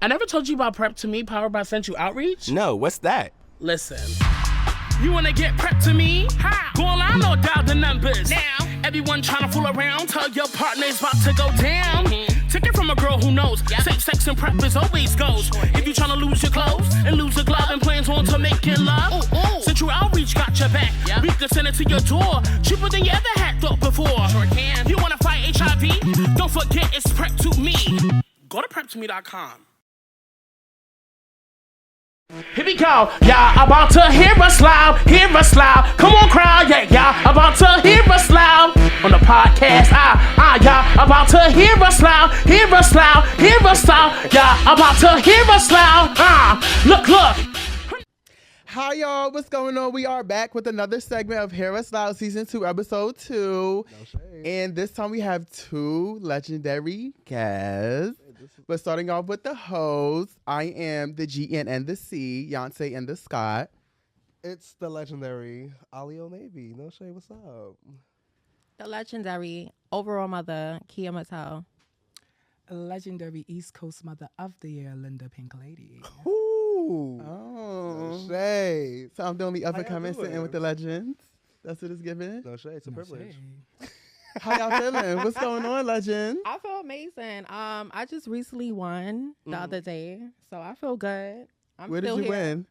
I never told you about Prep to Me, powered by Central Outreach. No, what's that? Listen. You wanna get Prep to Me? How? Go online or dial the numbers. Now. Everyone trying to fool around. Tell your partner it's about to go down. Take it from a girl who knows. Safe sex and prep is always goes. If you tryna lose your clothes and lose a glove and plans on to making love, Central Outreach got your back. We can send it to your door. Cheaper than you ever had thought before. Sure can. You wanna fight HIV? Don't forget it's Prep to Me. Go to prep2me.com. Here we go, y'all about to hear us loud, Come on, crowd, y'all about to hear us loud on the podcast. Y'all about to hear us loud, Y'all about to hear us loud. Look. Hi, y'all. What's going on? We are back with another segment of Hear Us Loud, Season 2, Episode 2. No shade. And this time we have two legendary guests. But starting off with the host, I am the GN and the C, Yonsei and the Scott. It's the legendary Ollie Navy. No shade, what's up? The legendary overall mother, Kiyah Mattel. Legendary East Coast Mother of the Year, Lynda Pink Lady. Ooh. No shade. So I'm the only up and coming doing? sitting with the legends. That's what it's giving. No shade, it's a privilege. Shade. How y'all feeling? What's going on, legend? I feel amazing. I just recently won the other day, so I feel good. Where did you win?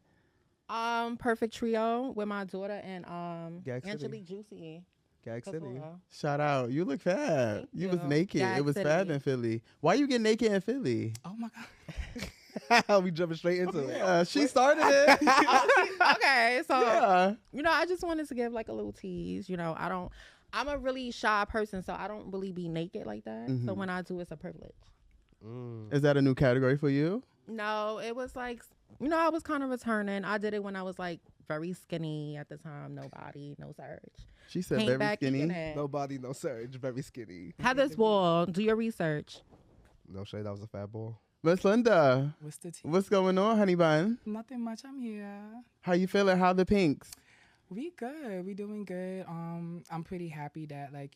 Perfect Trio with my daughter and Gag City. Angelique Juicy. Gag City. Couture. Shout out. You look fab. Thank You was you. naked. Gag It was City. fab in Philly. Why you get naked in Philly? Oh my God. We jumping straight into it. Yeah, she started it. Okay, so Yeah. I just wanted to give like a little tease. I'm a really shy person, so I don't really be naked like that. So when I do, it's a privilege. Is that a new category for you? No, it was like, I was kind of returning. I did it when I was like very skinny at the time. No body, no surge. She said Paint very back skinny. in. No body, no surge. Very skinny. Heather's Wall, do your research. No shade, that was a fat ball. Miss Lynda, What's the tea? what's going on, honey bun? Nothing much. I'm here. How you feeling? How the pinks? We good. We doing good. I'm pretty happy that I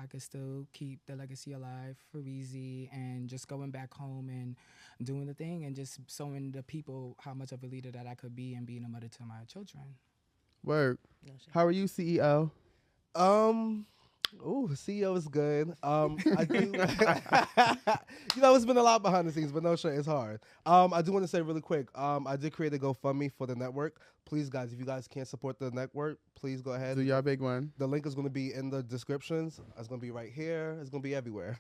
could still keep the legacy alive for Reezy and just going back home and doing the thing and just showing the people how much of a leader that I could be and being a mother to my children. Work. How are you, CEO? CEO is good. I do, it's been a lot behind the scenes, but no shit, it's hard. I do want to say really quick, I did create a GoFundMe for the network. Please, guys, if you guys can't support the network, please go ahead. Do y'all big one? The link is going to be in the descriptions. It's going to be right here. It's going to be everywhere.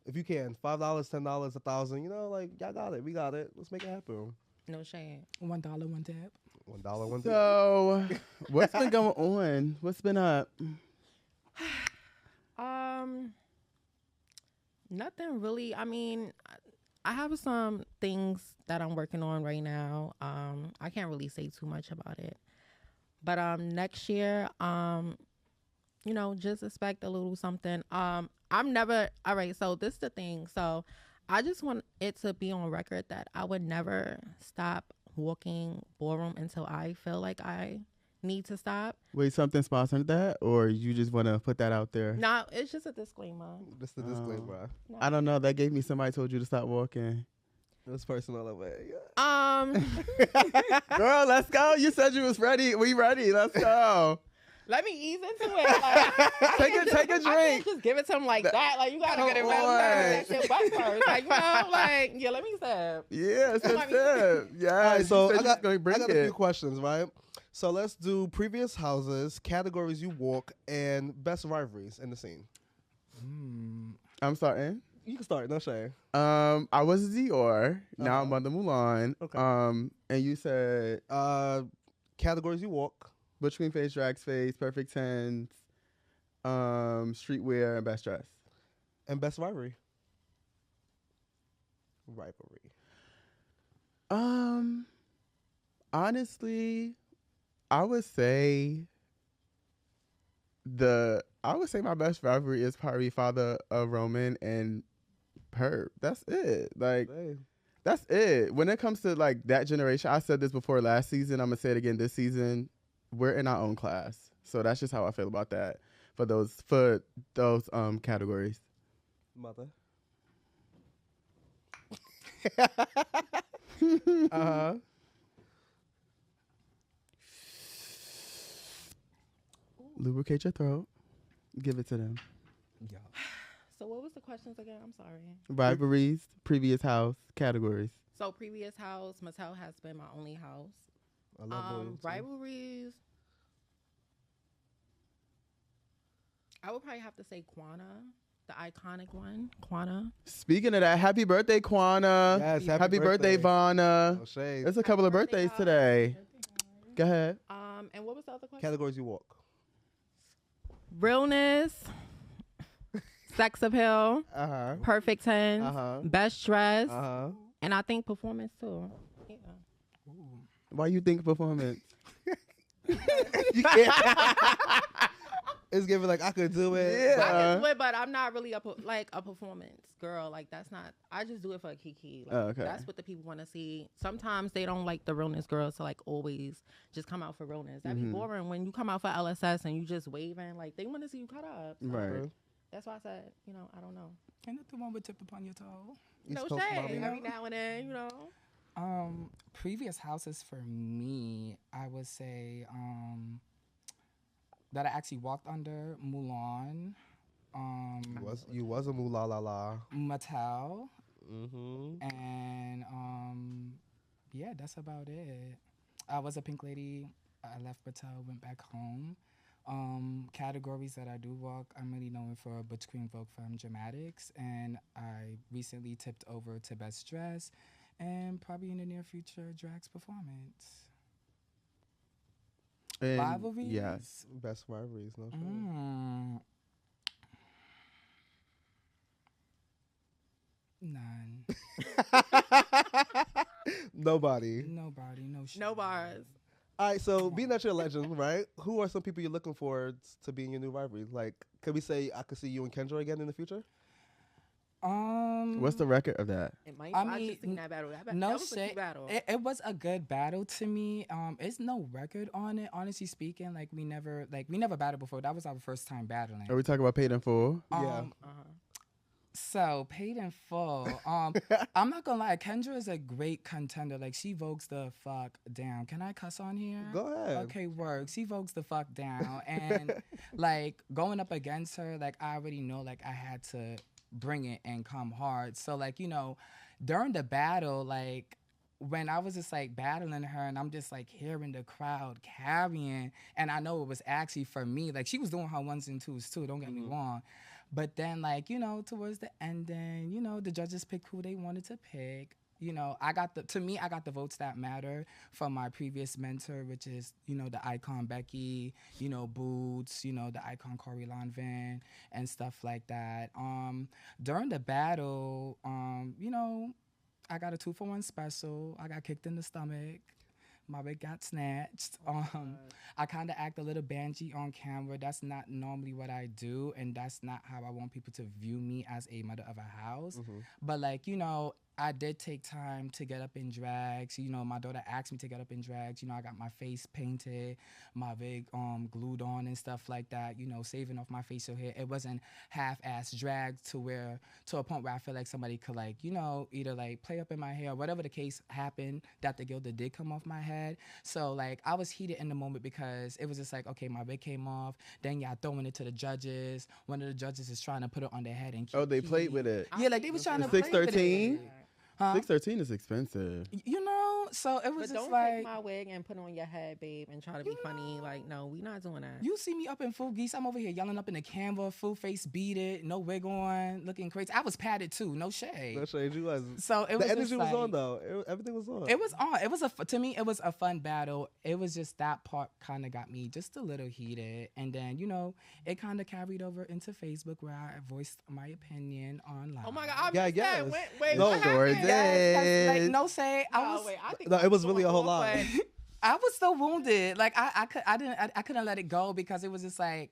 If you can, $5, $10, $1,000, y'all got it. We got it. Let's make it happen. No shame. $1, one tab. $1, one. So, what's been going on? What's been up? Nothing really. I mean, I have some things that I'm working on right now. I can't really say too much about it. But next year, just expect a little something. All right, so this is the thing. So I just want it to be on record that I would never stop walking ballroom until I feel like I need to stop. Wait, something sponsored that, or you just want to put that out there? No, it's just a disclaimer. Just a disclaimer. I don't know. That gave me somebody told you to stop walking. It was personal of it. Girl, let's go. You said you was ready. We ready. Let's go. Let me ease into it. Like, Take a I drink. can't just give it to him like that. Like, you gotta get it right. That shit butt first. Like, let me step. Yeah, Let me- Yeah. All right, so you I said got you was gonna a bring few questions, right? So let's do previous houses, categories you walk, and best rivalries in the scene. I'm starting. You can start, no shame. I was Dior. Now I'm Mother Mulan. Okay. And you said Categories you walk. Butch Queen Face, Drag Face, Perfect Tens, Streetwear, and Best Dress. And best rivalry. Honestly, I would say my best rivalry is probably Father of Roman and Herb. That's it. Like, Hey. that's it. When it comes to like that generation, I said this before last season. I'm gonna say it again this season. We're in our own class, so that's just how I feel about that. For those categories. Mother. Uh-huh. Lubricate your throat. Give it to them. Yeah. So what was the questions again? I'm sorry. Rivalries, previous house, categories. So previous house, Mattel has been my only house. I love loyalty. Rivalries. I would probably have to say Quana, the iconic one, Quana. Speaking of that, happy birthday, Quana. Yes, happy birthday, Vonna. No shade. There's a couple of Happy birthday, birthdays today. Go ahead. And what was the other question? Categories you walk. Realness, sex appeal, Uh-huh. perfect 10s, Uh-huh. best dress, Uh-huh. and I think performance too. Yeah. Why you think performance? You can't. It's giving like I could do it. I can do it, but I'm not really a performance girl. Like that's not. I just do it for Kiki. Like, Okay. That's what the people want to see. Sometimes they don't like the realness girls to like always just come out for realness. That'd be boring when you come out for LSS and you just waving. Like they want to see you cut up. So Right. That's why I said, I don't know. Ain't nothing wrong with tip upon your toe. No East Coast shade. mommy. Every now and then, Previous houses for me, I would say that I actually walked under Mulan, You was a moolah la la. Mattel, Mm-hmm. and yeah, that's about it. I was a pink lady. I left Mattel, went back home. Categories that I do walk, I'm really known for Butch Queen Vogue Femme Dramatics, and I recently tipped over to Best Dress, and probably in the near future, Drag's Performance. And Rivalries? Yes. Best rivalries, no shade. None. Nobody. Nobody. No shit. No bars. All right, so being that you're a legend, right? Who are some people you're looking forward to being your new rivalry? Like, could we say I could see you and Kendra again in the future? What's the record of that? It might. I I mean, just seen that battle. That No was a shit. cute battle. It was a good battle to me. It's no record on it. Honestly speaking, we never battled before. That was our first time battling. Are we talking about paid in full? Yeah. So paid in full. I'm not gonna lie, Kendra is a great contender. Like she vogues the fuck down. Can I cuss on here? Go ahead. Okay, work. She vogues the fuck down, and like going up against her, like I already know, like I had to bring it and come hard. So like during the battle, like when I was just like battling her, and I'm just like hearing the crowd carrying, and I know it was actually for me. Like she was doing her ones and twos too. Don't get me wrong. But then, towards the ending, the judges picked who they wanted to pick. I got the votes that matter from my previous mentor, which is, the icon Becky, Boots, the icon Corey Lanvin, and stuff like that. During the battle, I got a 2-for-1 special. I got kicked in the stomach. My wig got snatched. I kind of act a little bangy on camera. That's not normally what I do, and that's not how I want people to view me as a mother of a house. But I did take time to get up in drags. My daughter asked me to get up in drags. I got my face painted, my wig glued on and stuff like that, saving off my facial hair. It wasn't half-ass drag to a point where I feel like somebody could either play up in my hair, whatever the case happened, that the gilda did come off my head. So I was heated in the moment because it was just like, okay, my wig came off, then y'all throwing it to the judges. One of the judges is trying to put it on their head and keep They played with it. Yeah, they was trying to The play with it. 613? Huh? 613 is expensive. So it was But just don't take my wig and put it on your head, babe, and try to be funny. Like, no, we not doing that. You see me up in full geese. I'm over here yelling up in the Canva, full face beaded, no wig on, looking crazy. I was padded too, no shade. No shade, you was. So it was The energy just was on like- though. Everything was on. It was on. It was to me, it was a fun battle. It was just that part kind of got me just a little heated, and then it kind of carried over into Facebook where I voiced my opinion online. Oh my God! I Yeah, missed that. yes. Wait, No, what Lord, happened? yeah. Like no shade. No, wait, I think No, I'm it was really going a whole off, lot. but- I was so wounded. Like I couldn't let it go because it was just like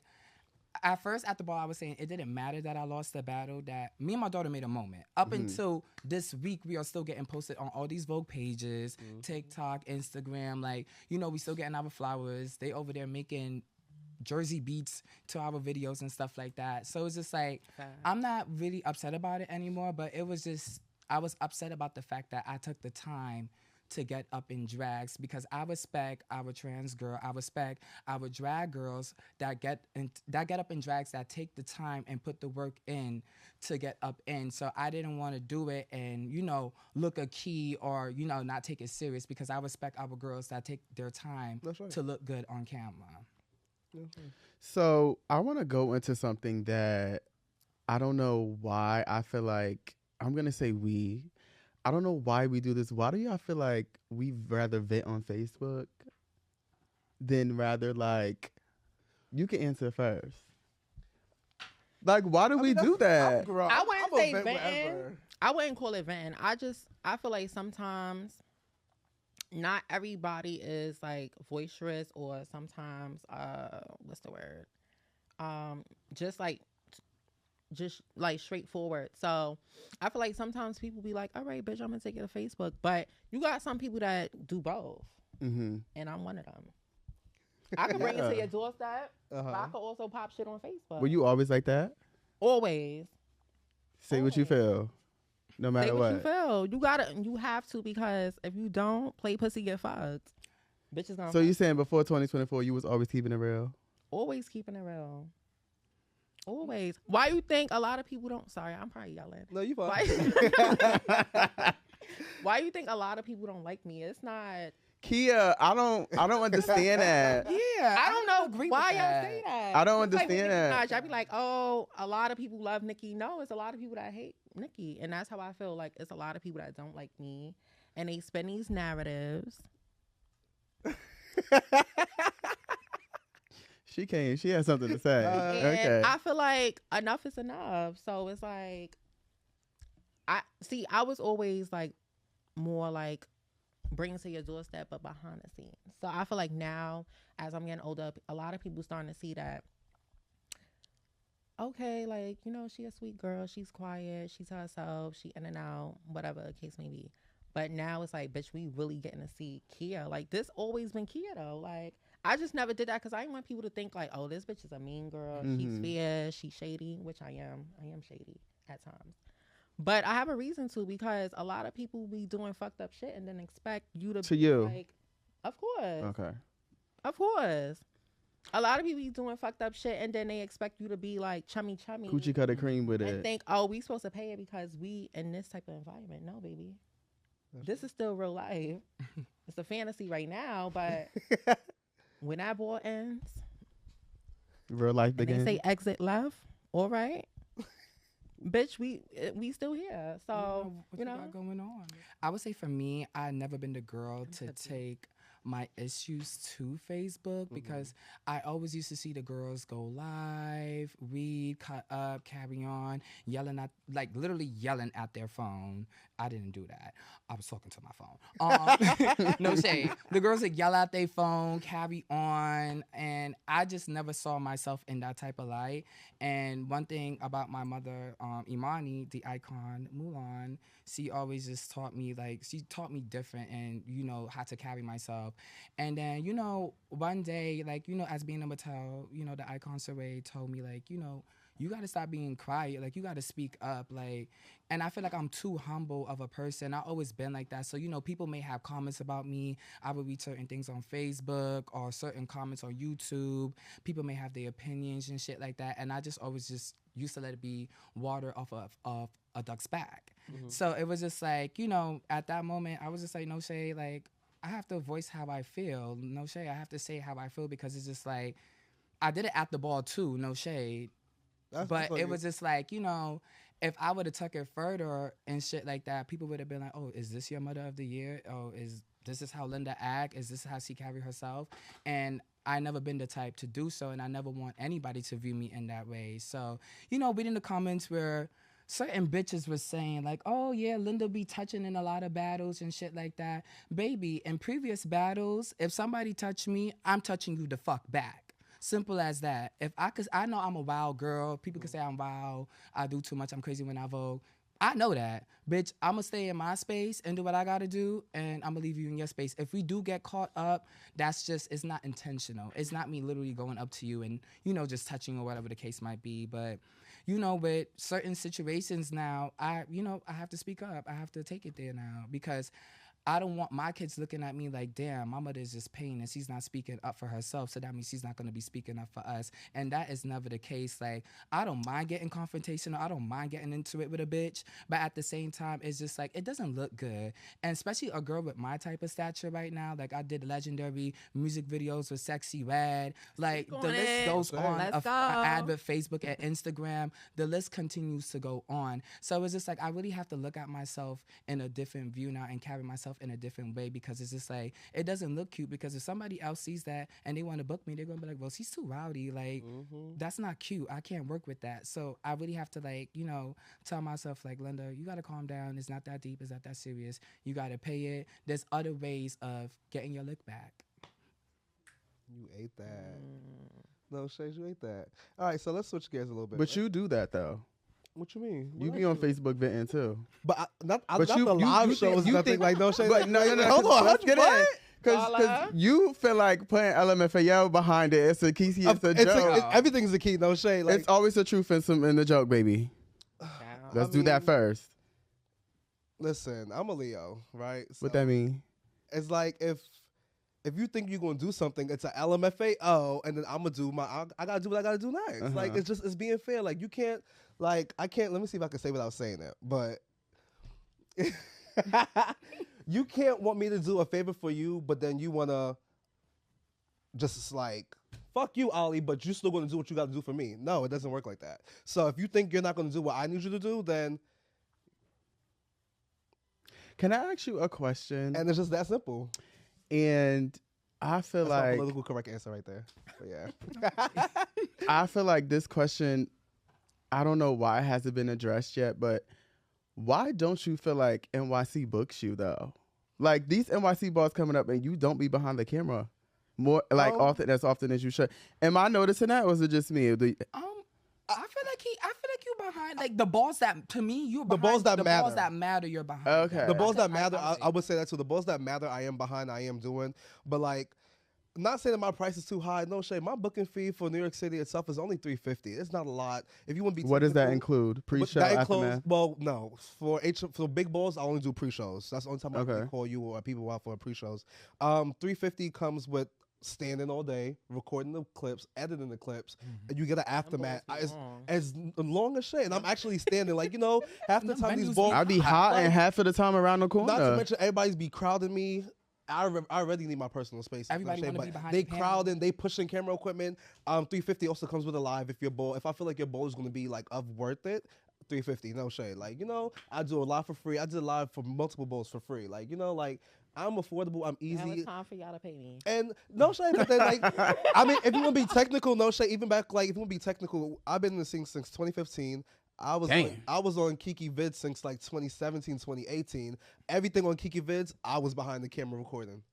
at first at the ball I was saying it didn't matter that I lost the battle, that me and my daughter made a moment. Up until this week we are still getting posted on all these Vogue pages, TikTok, Instagram, we still getting our flowers. They over there making Jersey beats to our videos and stuff like that. So it's just like I'm not really upset about it anymore, but it was just I was upset about the fact that I took the time to get up in drags because I respect our trans girl. I respect our drag girls that get up in drags, that take the time and put the work in to get up in. So I didn't want to do it and, look a key or, not take it serious because I respect our girls that take their time to look good on camera. So I want to go into something that I don't know why I feel like, I'm going to say I don't know why we do this. Why do y'all feel like we rather vent on Facebook than rather like, you can answer first. Like, why do we do that? I wouldn't say venting. I wouldn't call it venting. I feel like sometimes not everybody is like boisterous or sometimes, what's the word? Just like straightforward. So I feel like sometimes people be like, all right, bitch, I'm gonna take it to Facebook. But you got some people that do both. Mm-hmm. And I'm one of them. I can bring it to your doorstep, but I can also pop shit on Facebook. Were you always like that? Always. Say what you feel. No matter what. Say what you feel. You have to, because if you don't, play pussy, get fucked. Bitches gonna. So you saying before 2024 you was always keeping it real? Always keeping it real. Always. Why you think a lot of people don't? Sorry, I'm probably yelling. No, you fine. Why you think a lot of people don't like me? It's not. Kiyah, I don't understand that. Yeah, I don't know why y'all say that. I don't understand that. I'd be like, oh, a lot of people love Nicki. No, it's a lot of people that hate Nicki, and that's how I feel. Like it's a lot of people that don't like me, and they spin these narratives. She came. She has something to say. Okay. I feel like enough is enough. So it's like, I was always like more like bring it to your doorstep, but behind the scenes. So I feel like now, as I'm getting older, a lot of people starting to see that. Okay, like she a sweet girl. She's quiet. She's herself. She in and out. Whatever the case may be. But now it's like, bitch, we really getting to see Kiyah. Like this always been Kiyah though. Like. I just never did that because I didn't want people to think like, oh, this bitch is a mean girl. Mm-hmm. She's fierce. She's shady, which I am. I am shady at times. But I have a reason to, because a lot of people be doing fucked up shit and then expect you to be like, of course. Okay. Of course. A lot of people be doing fucked up shit and then they expect you to be like chummy. Coochie cutter cream with it. And think, oh, we supposed to pay it because we in this type of environment. No, baby. This is still real life. It's a fantasy right now, but... When that ball ends, real life begins. They say exit left. All right, bitch, we still here. So what you got going on? I would say for me, I've never been the girl to take my issues to Facebook because I always used to see the girls go live, read, cut up, carry on, literally yelling at their phone. I didn't do that. I was talking to my phone. No shade. The girls that yell at their phone, carry on, and I just never saw myself in that type of light. And one thing about my mother, Imani, the icon Mulan, she always just taught me, she taught me different and, how to carry myself. And then, one day, as being a Mattel, the icon Saray told me, you got to stop being quiet. You got to speak up. And I feel like I'm too humble of a person. I've always been like that. So, people may have comments about me. I would read certain things on Facebook or certain comments on YouTube. People may have their opinions and shit like that. And I just always just used to let it be water off of a duck's back. Mm-hmm. So it was just at that moment, I was just like, no shade. I have to voice how I feel. No shade. I have to say how I feel because it's just I did it at the ball too. No shade. But it was just if I would have took it further and shit like that, people would have been like, oh, is this your mother of the year? Oh, this is how Lynda act? Is this how she carry herself? And I never been the type to do so, and I never want anybody to view me in that way. So, reading the comments where certain bitches were saying oh yeah, Lynda be touching in a lot of battles and shit like that. Baby, in previous battles, if somebody touched me, I'm touching you the fuck back. Simple as that. Cause I know I'm a wild girl. People can say I'm wild. I do too much. I'm crazy when I vote. I know that, bitch. I'm gonna stay in my space and do what I gotta do, and I'm gonna leave you in your space. If we do get caught up, that's just, it's not intentional. It's not me literally going up to you and, you know, just touching or whatever the case might be. But, you know, with certain situations now, I have to speak up. I have to take it there now, because I don't want my kids looking at me like, damn, my mother's just paying and she's not speaking up for herself, so that means she's not going to be speaking up for us. And that is never the case. Like, I don't mind getting confrontational. I don't mind getting into it with a bitch. But at the same time, it's just like, it doesn't look good. And especially a girl with my type of stature right now. Like, I did legendary music videos with Sexy Red. Like, the list goes on. Let's go. An ad with Facebook and Instagram. The list continues to go on. So it's just like, I really have to look at myself in a different view now and carry myself in a different way, because it's just like, it doesn't look cute. Because if somebody else sees that and they want to book me, they're gonna be like, well, she's too rowdy, like that's not cute, I can't work with that. So I really have to, like, you know, tell myself, like, Lynda, you gotta calm down, it's not that deep, it's not that serious, you gotta pay it. There's other ways of getting your look back. You ate that. No, Shays, you ate that. All right, so let's switch gears a little bit. But you do that though. What you mean? You What be I on do? Facebook venting too. But not But the you live think- shows, you nothing think- like no Shays. But no. Hold on, Let's get what? in. Because you feel like putting LMFAO behind it. It's a key. It's a joke. Everything's a key, no shade. Like, It's always the truth in the joke, baby. Let's do that first. listen, I'm a Leo, right? So What that mean? it's like if you think you're gonna do something, it's a LMFAO, and then I'm gonna do I gotta do what I gotta do next. Like, it's being fair. Like, you can't, like, I can't. Let me see if I can say without saying it, but. You can't want me to do a favor for you, but then you wanna just like, fuck you, Ollie, but you still gonna do what you gotta do for me. No, it doesn't work like that. So if you think you're not gonna do what I need you to do, then Can I ask you a question? and it's just that simple. And I feel That's my like political correct answer right there. But yeah. I feel like this question, I don't know why it hasn't been addressed yet, but why don't you feel like NYC books you though? Like, these NYC balls coming up and you don't be behind the camera more, like, often as you should. Am I noticing that, or is it just me? I feel like you behind, like, the balls that, to me, you're behind. The balls that matter. Balls that matter, you're behind. Okay. The balls that I matter, would say. I would say that too. The balls that matter, I am behind, I am doing. But like, not saying that my price is too high. No shade. My booking fee for New York City itself is only $350. It's not a lot. If you want to be, What does that technical, include? Pre-show, that aftermath? includes, well, no. For big balls, I only do pre-shows. That's the only time I Okay. can call you or people out for pre-shows. $350 comes with standing all day, recording the clips, editing the clips, and you get an aftermath. As long as shit. And I'm actually standing, like, you know, half the time these balls, I'd be hot and half of the time around the corner. not to mention everybody's be crowding me. I already need my personal space. Everybody But wanna be behind they the camera. crowding, they pushing camera equipment. $350 also comes with a live. If I feel like your bowl is gonna be like worth it, $350. No shade. Like, you know, I do a live for free. I did a live for multiple bowls for free. Like, you know, like, I'm affordable. I'm Now easy. it's time for y'all to pay me. And no shade, but then, like, I mean, if you want to be technical, no shade. Even back, like, if you want to be technical, I've been in the scene since 2015. I was on Kiki Vids since like 2017, 2018. Everything on Kiki Vids, I was behind the camera recording.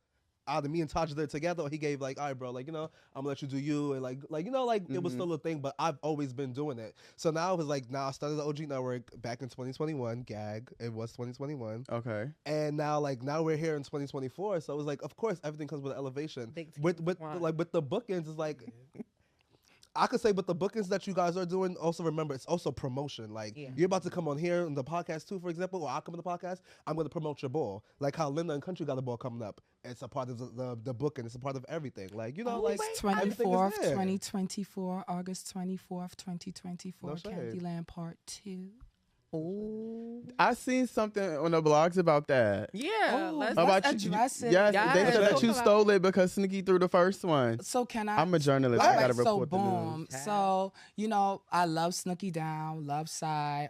Either me and Taj there together, or he gave like, all right, bro, like, you know, I'm gonna let you do you, and like you know, like, it was still a thing, but I've always been doing it. So now it was like, now I started the OG Network back in 2021. Gag, it was 2021. Okay. And now we're here in 2024. So it was like, of course, everything comes with elevation. Big With team. with the bookings, it's like, I could say, but the bookings that you guys are doing, also remember, it's also promotion. Like, you're about to come on here on the podcast too, for example, or I'll come on the podcast, I'm going to promote your ball. Like how Lynda and Country got a ball coming up. It's a part of the booking. It's a part of everything. Like, you know, like, everything is 24th, there. 2024, August 24th, 2024, No shade. Candyland Part 2. Oh. I seen something on the blogs about that. Yeah, Oh, let's About address it. Yes, Yes. they said that you Talk about stole it because Sneaky threw the first one. So can I? I'm a journalist. I gotta so report the boom. news. So, you know, I love Snooki Down, love Psy.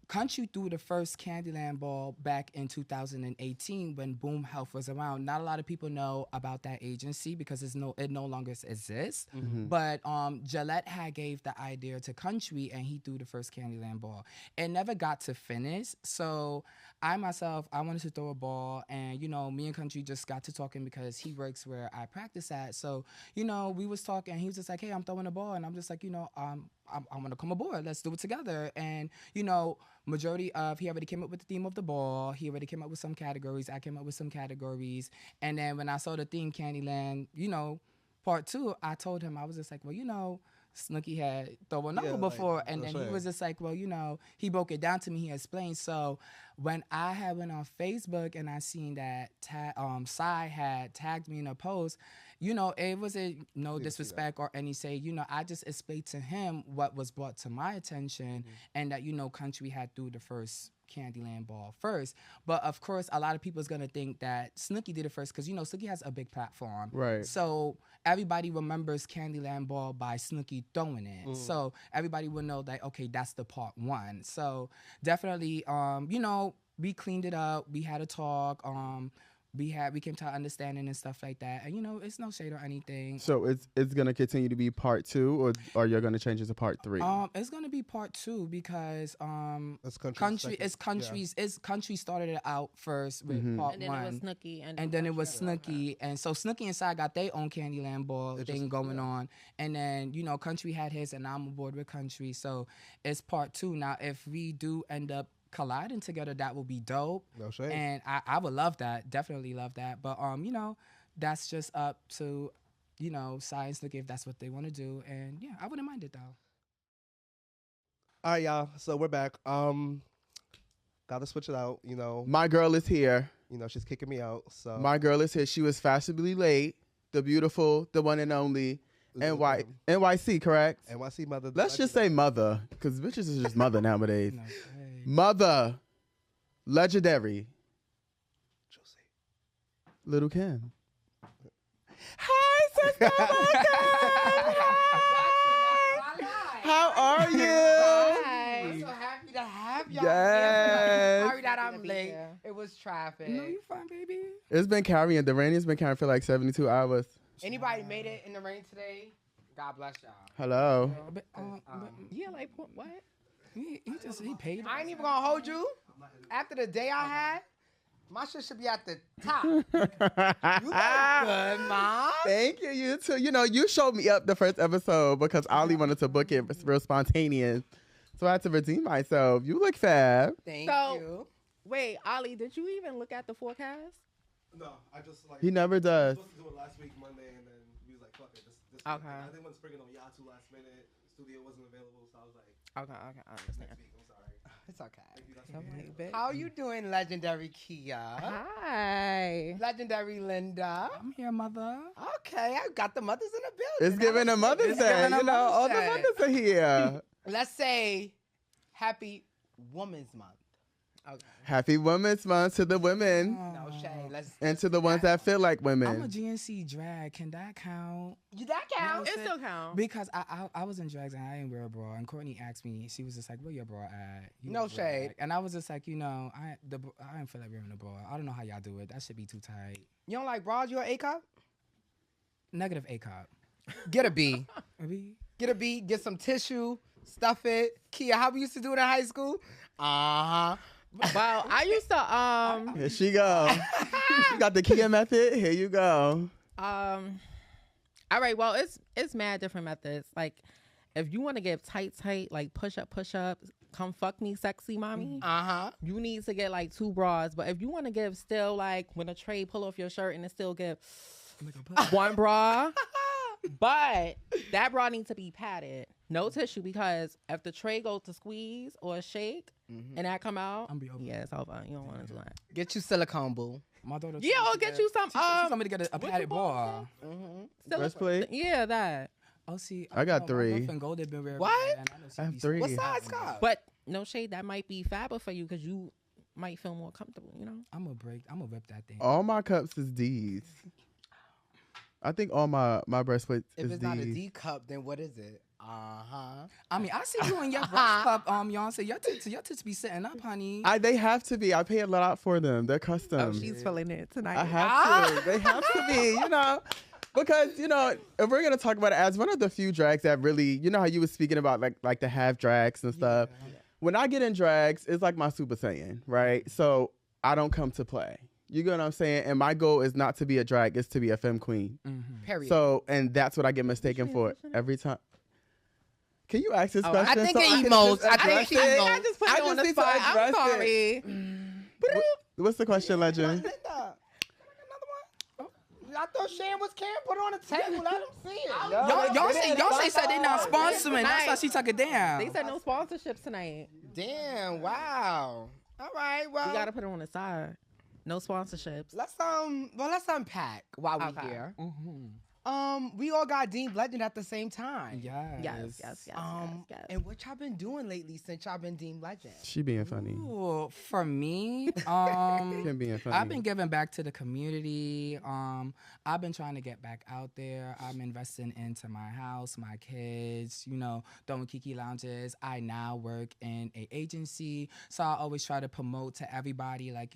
Country threw the first Candyland ball back in 2018 when Boom Health was around. Not a lot of people know about that agency because it no longer exists. But Gillette had gave the idea to Country and he threw the first Candyland ball. It never got to finish. So I wanted to throw a ball, and, you know, me and Country just got to talking because he works where I practice at. So, you know, we was talking, and he was just like, hey, I'm throwing a ball. And I'm just like, you know, I want to come aboard. Let's do it together. And, majority of, he already came up with the theme of the ball. He already came up with some categories. I came up with some categories. And then when I saw the theme Candyland, part 2, I told him, I was just like, well, Snooki had thrown a number before, and then he was just like, well, he broke it down to me. He explained. So when I had went on Facebook and I seen that Sai had tagged me in a post, it wasn't no disrespect or any say. I just explained to him what was brought to my attention, and that Country had threw the first Candyland ball first. But of course, a lot of people is gonna think that Snooki did it first because Snooki has a big platform, right? So everybody remembers Candyland ball by Snooki throwing it. So everybody will know that, okay, that's the part 1. So definitely, we cleaned it up. We had a talk. We came to an understanding and stuff like that. And it's no shade or anything. So it's gonna continue to be part 2, or you're gonna change it to part 3? It's gonna be part 2 because country started it out first with part 1. And then it was Snooki, and then it was Snooki, and so Snooki and Sai got their own Candyland ball thing going on, and then Country had his, and I'm aboard with Country, so it's part 2 now. If we do end up colliding together, that will be dope. No shade. And I would love that, definitely love that. But that's just up to Sai and Snooki if that's what they want to do, and yeah, I wouldn't mind it though. All right, y'all. So we're back. Gotta switch it out. My girl is here. She's kicking me out. So My girl is here. She was fashionably late. The beautiful, the one and only NYC, correct? NYC mother. Let's just say mother, because bitches is just mother nowadays. No, Mother, legendary, Josie. Little Kim. Hi, sister. Hi. How are you? Hi. I'm so happy to have y'all. Yes. Sorry that I'm late. It was traffic. No, you fine, baby. It's been carrying. The rain has been carrying for like 72 hours. Anybody made it in the rain today? God bless y'all. Hello. Yeah, like what? He paid. I ain't even gonna hold you. After the day I had, my shit should be at the top. You look good, Mom. Thank you. You too. You showed me up the first episode because Ollie wanted to book it real spontaneous. So I had to redeem myself. You look fab. Thank you. Wait, Ollie, did you even look at the forecast? No, I just He never does. I was supposed to do it last week, Monday, and then we was like, fuck it. This Okay. I didn't want to spring it on y'all too last minute. Studio wasn't available, so I was like, Okay, I understand. next week. I'm sorry. It's okay. Thank you guys. How you doing, legendary Kiyah? Hi. Legendary Lynda. I'm here, mother. Okay, I got the mothers in the building. It's giving a Mother's Day. giving a All the Mother's Day. mothers are here. Let's say Happy Women's Month. Okay. Happy Women's Month to the women No shade. and to the ones that feel like I'm a women. GNC drag. Can that count? That counts. It still counts. Because I was in drags and I didn't wear a bra. And Courtney asked me, she was just like, where your bra at? You No wear a shade. drag. And I was just like, I didn't feel like wearing a bra. I don't know how y'all do it. That should be too tight. You don't like bras? You an A cup? Negative A cup. Get a B. Maybe. Get a B. Get some tissue. Stuff it. Kiyah, how we used to do it in high school? Uh-huh. Well, I used to Here she go. You got the Kiyah method. Here you go. all right, well, it's mad different methods. Like if you want to give tight, like push up, come fuck me, sexy mommy. Uh-huh. You need to get like 2 bras. But if you want to give still like when a tray pull off your shirt and it still give 1 bra, but that bra needs to be padded. No tissue, because if the tray goes to squeeze or shake and that come out, I'm be over. yeah, it's over. You don't want to do that. Get you silicone, boo. My daughter. Yeah, or get you some. She told me to get a padded bra. Breastplate? Yeah, that. Oh, see. I got 3. My girlfriend Gold had been wearing What? that, and know she I have be 3. What size cup? But no shade, that might be fabber for you because you might feel more comfortable. I'm gonna rip that thing. All my cups is D's. I think all my breastplates If is it's not a D's. D cup, then what is it? Uh-huh. I mean, I see you in your breast cup, Beyonce. Your tits be sitting up, honey. They have to be. I pay a lot for them. They're custom. feeling it tonight. I have to. They have to be, because, if we're going to talk about it as one of the few drags that really, how you were speaking about like the half drags and stuff. Yeah. When I get in drags, it's like my Super Saiyan, right? So I don't come to play. You get what I'm saying? And my goal is not to be a drag, it's to be a femme queen. Mm-hmm. Period. So, and that's what I get mistaken for every time. Can you ask this I question? think so it can emotes. just I think address she it? emotes. I just put you on the need to spot. I'm address it. sorry. What's the question, Legend? Lynda, another one. I thought Shan was can put it on the table. Let him see it. Y'all say said they not sponsoring. That's why she took it down. They said no sponsorships tonight. Damn! Wow. All right. Well, We gotta put it on the side. No sponsorships. let's unpack while we're Okay. here. We all got deemed legend at the same time. Yes. And what y'all been doing lately since y'all been deemed legend? She being funny. Ooh, for me, Kim being funny. I've been giving back to the community. I've been trying to get back out there. I'm investing into my house, my kids, throwing Kiki lounges. I now work in a agency, so I always try to promote to everybody, like,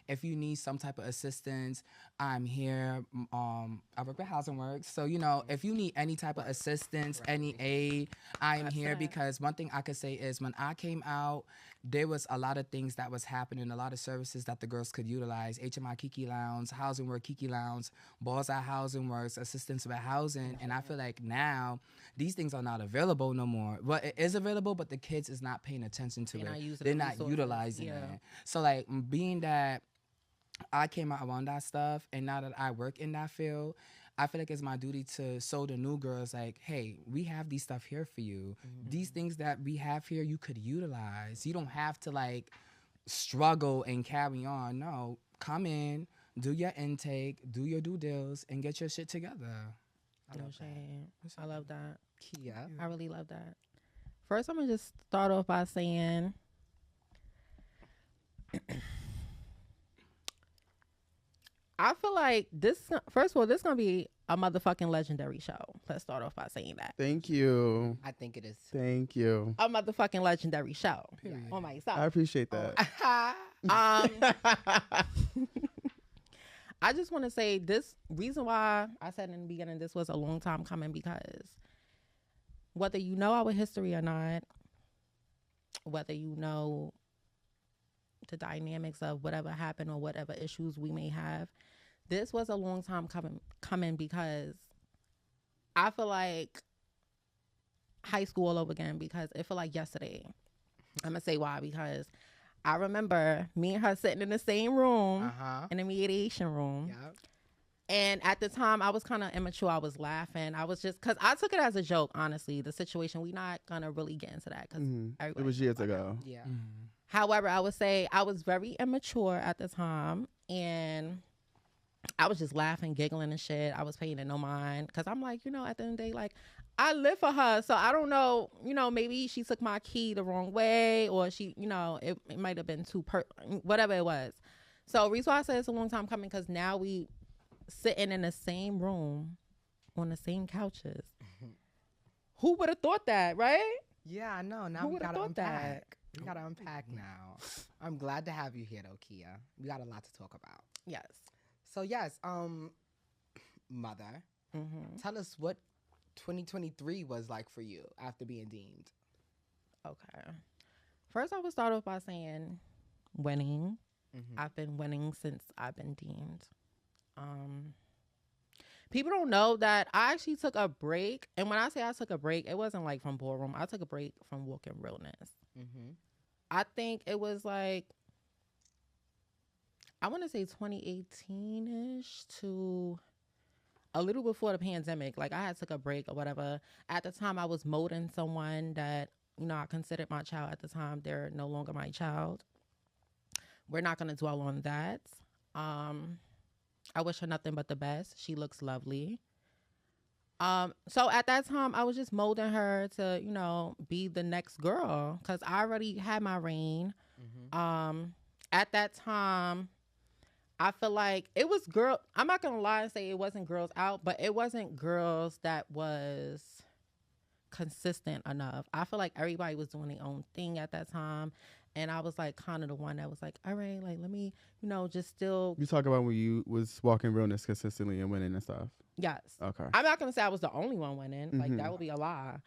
if you need some type of assistance, I'm here. I work with Housing Works, so, if you need any type of assistance, any aid, I am here, because one thing I could say is when I came out, there was a lot of things that was happening, a lot of services that the girls could utilize. HMI Kiki Lounge, Housing Work Kiki Lounge, Balls at Housing Works, assistance with housing. And I feel like now these things are not available no more. Well, it is available, but the kids is not paying attention to it. They're not utilizing it. So like being that I came out around that stuff, and now that I work in that field, I feel like it's my duty to show the new girls, like, hey, we have these stuff here for you. These things that we have here, you could utilize. You don't have to, like, struggle and carry on. No, come in, do your intake, do your due deals, and get your shit together. No shame. I love that. Kiyah. I really love that. First, I'm going to just start off by saying I feel like first of all, this is going to be a motherfucking legendary show. Let's start off by saying that. Thank you. I think it is. Thank you. A motherfucking legendary show. On myself. I appreciate that. I just want to say this reason why I said in the beginning this was a long time coming, because whether you know our history or not, whether you know the dynamics of whatever happened or whatever issues we may have, this was a long time coming because I feel like high school all over again, because it felt like yesterday. I'm going to say why, because I remember me and her sitting in the same room, in the mediation room. Yep. And at the time, I was kind of immature. I was laughing. I was just, because I took it as a joke, honestly, the situation. We're not going to really get into that, because It was years ago. Yeah. However, I would say I was very immature at the time, and I was just laughing, giggling and shit. I was paying it no mind, because I'm like, at the end of the day, like, I live for her, so I don't know, maybe she took my key the wrong way, or she, it might have been whatever it was. So reason why I said it's a long time coming, because now we sitting in the same room on the same couches. Who would have thought that, right? Yeah, I know. Now Who we would've gotta thought that? unpack. We gotta unpack now. I'm glad to have you here, though, Kiyah. We got a lot to talk about. Yes. So yes, mother, tell us what 2023 was like for you after being deemed. Okay. First, I would start off by saying winning. I've been winning since I've been deemed. People don't know that I actually took a break. And when I say I took a break, it wasn't like from ballroom. I took a break from walking realness. I think it was like, I want to say 2018-ish to a little before the pandemic. Like, I had took a break or whatever. At the time, I was molding someone that, I considered my child at the time. They're no longer my child. We're not going to dwell on that. I wish her nothing but the best. She looks lovely. So at that time, I was just molding her to, be the next girl, because I already had my reign. At that time, I feel like it was I'm not going to lie and say it wasn't girls out, but it wasn't girls that was consistent enough. I feel like everybody was doing their own thing at that time. And I was like kind of the one that was like, all right, like, let me, just still. You talk about when you was walking realness consistently and winning and stuff. Yes. Okay. I'm not going to say I was the only one winning. Like, that would be a lie.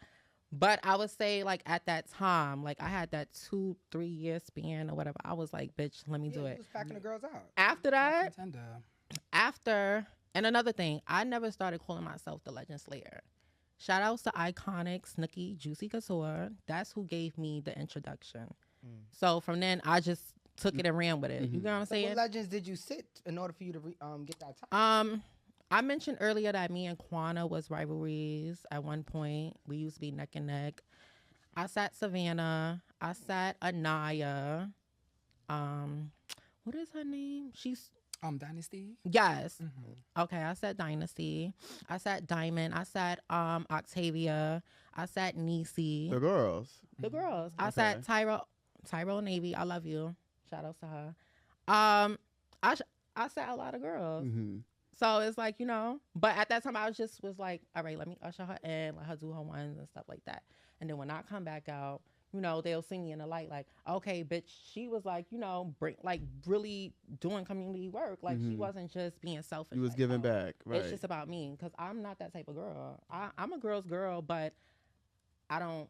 But I would say, like, at that time, like, I had that 2-3 year span or whatever. I was like, bitch, let me do it. Was packing the girls out. After that, and another thing, I never started calling myself the Legend Slayer. Shout outs to Iconic, Snooki, Juicy Couture. That's who gave me the introduction. So from then, I just took it and ran with it. You know what I'm So saying? what legends did you sit in order for you to get that time? I mentioned earlier that me and Quana was rivalries at one point. We used to be neck and neck. I sat Savannah. I sat Anaya. What is her name? She's Dynasty. yes. Okay, I sat Dynasty. I sat Diamond. I sat Octavia. I sat Niecy. The girls. The girls. I Okay. sat Tyro Navy. I love you. Shout outs to her. I sat a lot of girls. So it's like, you know, but at that time I was like, all right, let me usher her in, let her do her ones and stuff like that. And then when I come back out, you know, they'll see me in the light like, okay, bitch, she was like, you know, really doing community work. Like she wasn't just being selfish. You was like, giving back, right? It's just about me because I'm not that type of girl. I'm a girl's girl, but I don't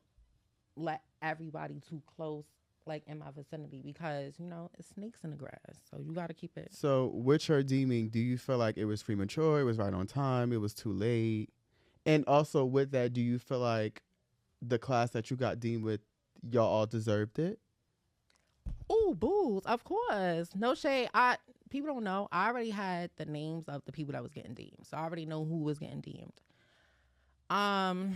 let everybody too close like in my vicinity because, you know, it's snakes in the grass. So you got to keep it. So with your deeming, do you feel like it was premature? It was right on time? It was too late? And also with that, do you feel like the class that you got deemed with, y'all all deserved it? Oh, booze, of course. No shade. People don't know. I already had the names of the people that was getting deemed. So I already know who was getting deemed. What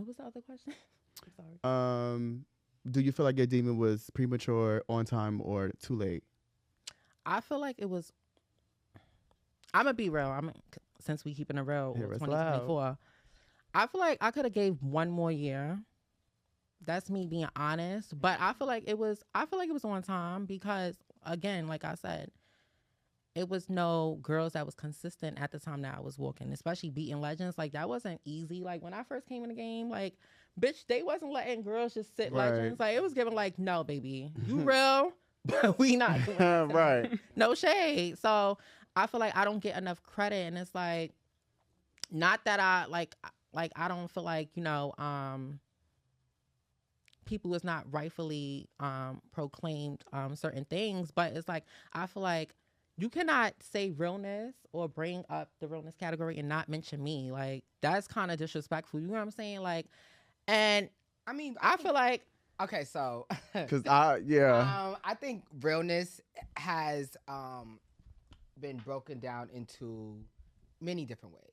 was the other question? I'm sorry. Do you feel like your demon was premature, on time, or too late? I feel like it was. I'm gonna be real. Since we keeping it real. Hear us 2024. I feel like I could have gave one more year. That's me being honest. But I feel like it was. I feel like it was on time because, again, like I said, it was no girls that was consistent at the time that I was walking, especially beating legends. Like that wasn't easy. Like when I first came in the game, like. Bitch, they wasn't letting girls just sit legends. Like it was giving like, no, baby, you real, but we not doing that. Right. No shade. So I feel like I don't get enough credit, and it's like, not that I like I don't feel like, you know, people is not rightfully proclaimed certain things, but it's like I feel like you cannot say realness or bring up the realness category and not mention me. Like that's kind of disrespectful. You know what I'm saying? Like. And I mean, I feel like okay, so Because I think realness has been broken down into many different ways.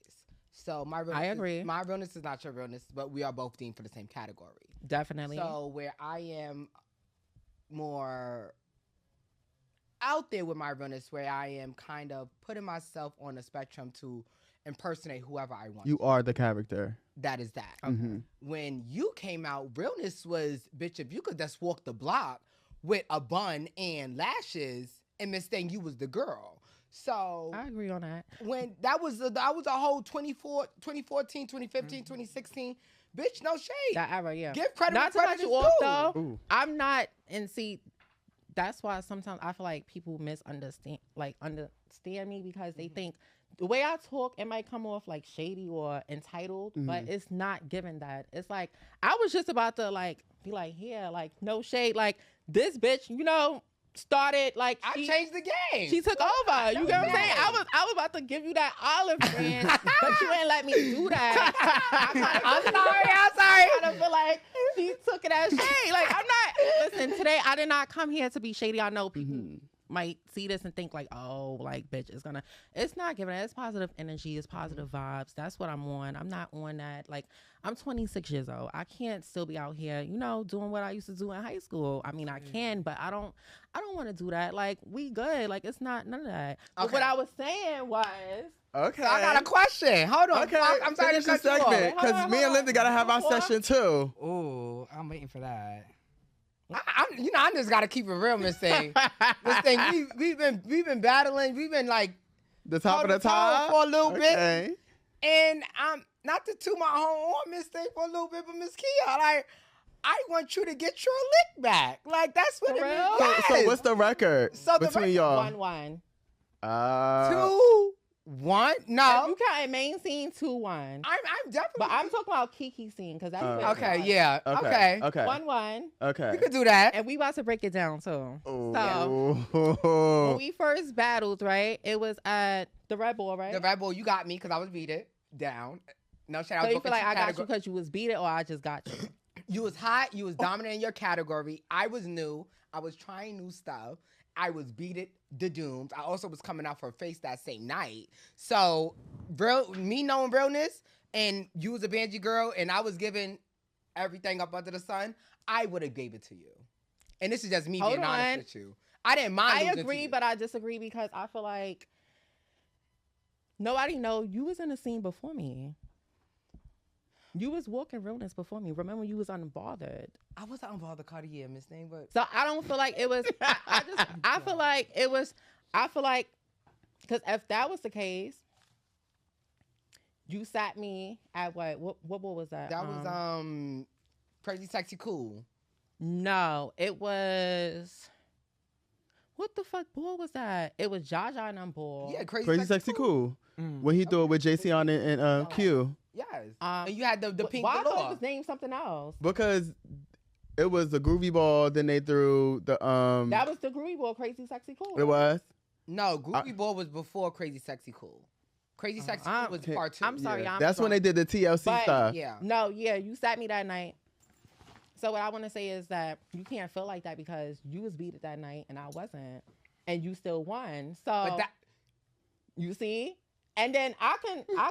So my realness is not your realness, but we are both deemed for the same category. Definitely. So where I am more out there with my realness, where I am kind of putting myself on a spectrum to impersonate whoever I want. You are the character. That is that. Mm-hmm. When you came out, realness was, bitch, if you could just walk the block with a bun and lashes and mistake you was the girl. So I agree on that. When that was a whole 2014, 2015, 2016. Bitch, no shade. That era, yeah. Give credit not where to credit cut is you off due. though. Ooh. I'm not, and see, that's why sometimes I feel like people misunderstand, understand me because they think the way I talk, it might come off like shady or entitled, but it's not given that. It's like I was just about to like be like, yeah, like no shade, like this bitch, you know, started like I changed the game. She took over. You get what I'm saying? I was about to give you that olive branch, but you ain't let me do that. I'm sorry. I kind of feel like she took it as shade. Like I'm not. Listen, today I did not come here to be shady. I know people might see this and think like, oh, like bitch, it's not giving it. It's positive energy. It's positive vibes. That's what I'm on. I'm not on that. Like I'm 26 years old. I can't still be out here, you know, doing what I used to do in high school. I mean, I can, but I don't want to do that. Like we good. Like it's not none of that. But what I was saying was. Okay. So I got a question. Hold on. Okay. I'm sorry to cut you off. segment because me and Lynda gotta have our session too. Oh, I'm waiting for that. I just gotta keep it real, Miss Thing. Miss Thing, we've been battling. We've been like The top of the top for a little okay. bit, and I'm not to toot my home on Miss Thing for a little bit, but Miss Kiyah, like I want you to get your lick back. Like that's what it means. So what's the record between y'all? 1-1. 2-1? No. You can't main scene 2-1. I'm definitely. But I'm talking about Kiki scene because that's okay. Yeah. Okay. 1-1. Okay. You could do that. And we about to break it down too. Ooh. So when we first battled, right? It was at the Red Bull, right? The Red Bull, you got me because I was beat it. down. No shit. I So was you feel like I got you because you was beat it, or I just got you? You was hot. You was dominant in your category. I was new. I was trying new stuff. I was beat it the dooms. I also was coming out for a face that same night. So, me knowing realness, and you was a Banji girl, and I was giving everything up under the sun, I would have gave it to you. And this is just me being honest with you. I didn't mind. I agree, but I disagree because I feel like nobody know you was in the scene before me. You was walking realness before me. Remember, you was unbothered. I was unbothered, Cartier, Miss Name, but so I don't feel like it was. I feel like it was. I feel like because if that was the case, you sat me at what was that? That was Crazy Sexy Cool. No, it was. What the fuck ball was that? It was Jaja and ball. Yeah, Crazy Sexy Cool. When he threw it with JC on and Q. Yes. And you had the pink why galore. I thought it was named something else? Because it was the groovy ball, then they threw the That was the groovy ball, Crazy Sexy Cool. It was? No, Groovy Ball was before Crazy Sexy Cool. Crazy Sexy Cool was part 2. I'm sorry. Yeah. That's when they did the TLC stuff. Yeah. No, yeah, you sat me that night. So what I want to say is that you can't feel like that because you was beat it that night and I wasn't, and you still won. So But that, you see, and then I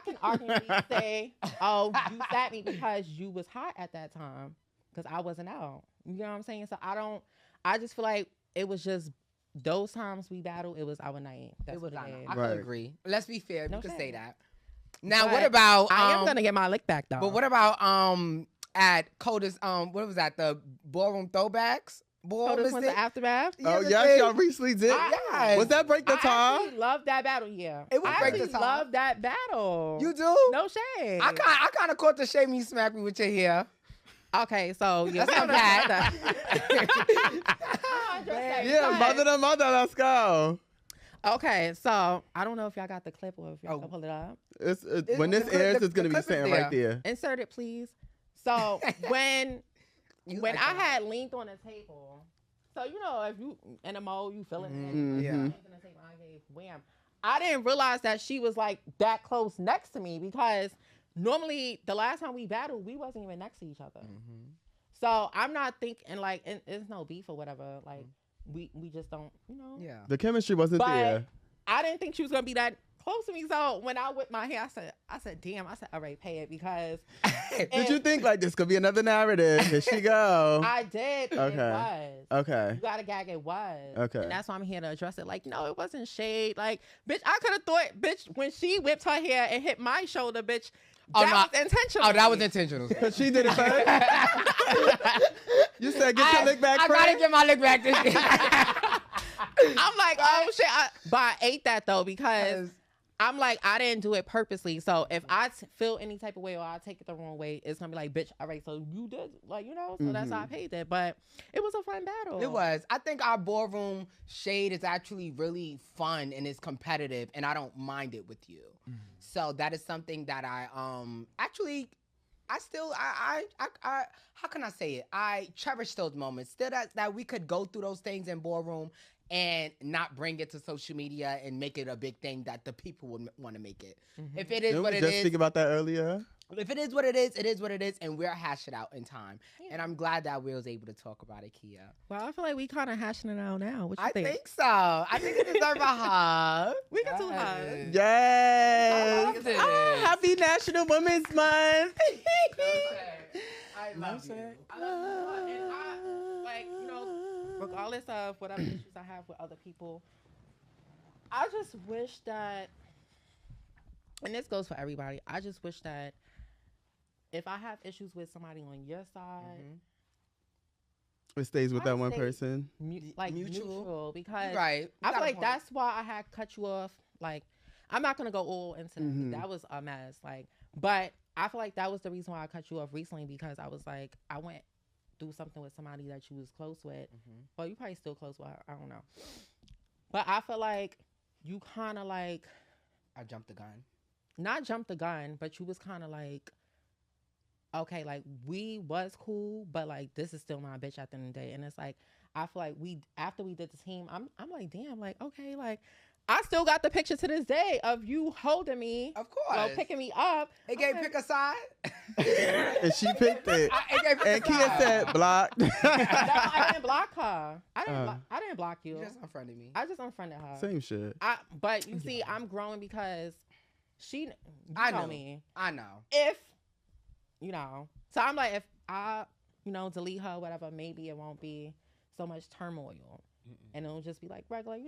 can arguably say, oh, you sat me because you was hot at that time because I wasn't out. You know what I'm saying? So I just feel like it was just those times we battled. It was our night. That's it was what it is. I can agree. Let's be fair. No we can shame. say that. Now, But what about? I am gonna get my lick back though. But what about at Coda's what was that, the ballroom throwbacks? Coda's went to Aftermath? Oh yes, y'all recently did. Yes. Was that Break the Tie? I actually love that battle. Yeah, It was I Break the actually Tie. love that battle. You do? No shade. I kind of caught the shame you smacked me with your hair. Okay, so you're That's not bad. Yeah, mother to mother, let's go. Okay, so I don't know if y'all got the clip or if y'all can pull it up. When this airs, it's gonna be clip is sitting there. right there. Insert it, please. So when like I that. had leaned on the table, so you know if you in a mode, you feeling it. Mhm. Yeah. I leaned on the table, I gave wham. I didn't realize that she was like that close next to me because normally the last time we battled, we wasn't even next to each other. Mm-hmm. So I'm not thinking like it's no beef or whatever. Like we just don't, you know. Yeah. The chemistry wasn't But there. I didn't think she was gonna be that close to me. So when I whipped my hair, I said, damn. I said, all right, pay it because. Did you think like this could be another narrative? Here she go. I did. Okay. It was. Okay. You gotta gag. It was. Okay. And that's why I'm here to address it. Like, no, it wasn't shade. Like, bitch, I could have thought, bitch, when she whipped her hair and hit my shoulder, bitch, that was intentional. Oh, that was intentional. Cause she did it first. You said get your lick back. I gotta get my lick back this year. I'm like, oh shit. But I ate that though because I'm like, I didn't do it purposely. So if I feel any type of way or I take it the wrong way, it's gonna be like, bitch, all right, so you did, like, you know, so that's how I paid it. But it was a fun battle. It was. I think our ballroom shade is actually really fun and it's competitive, and I don't mind it with you. So that is something that I actually. I still, I, how can I say it? I cherish those moments. Still that we could go through those things in ballroom and not bring it to social media and make it a big thing that the people would want to make it. If it is Didn't what we it just is, speak about that earlier? if it is what it is, it is what it is, and we'll hash it out in time. Yeah. And I'm glad that we was able to talk about it, Kiyah. Well, I feel like we kind of hashing it out now. What you I think? think so. I think it deserves a hug. We can do hugs. Yes. Yes. Happy National Women's Month. I love you. And I, like, you know, regardless of whatever issues I have with other people, I just wish that, and this goes for everybody, I just wish that if I have issues with somebody on your side, It stays with I that one say person. Mutual. because Right. I feel like that's why I had cut you off. Like, I'm not gonna go all into that. That was a mess. Like, but I feel like that was the reason why I cut you off recently, because I was like, I went through something with somebody that you was close with. Well, you probably still close with her. I don't know. But I feel like you kind of like, I jumped the gun. not jumped the gun, but you was kind of like, okay, like we was cool, but like this is still my bitch at the end of the day. And it's like, I feel like after we did the team, I'm like, damn, like, okay, like I still got the picture to this day of you holding me. Of course. Well, picking me up. It gave pick a side. And she picked it. It gave pick And a Kiyah side. said blocked. No, I didn't block her. I didn't block you. You just unfriended me. I just unfriended her. Same shit. But you see, I'm growing because you I know know. me. I know. If, so I'm like, if I, delete her, whatever, maybe it won't be so much turmoil. And it'll just be like regular,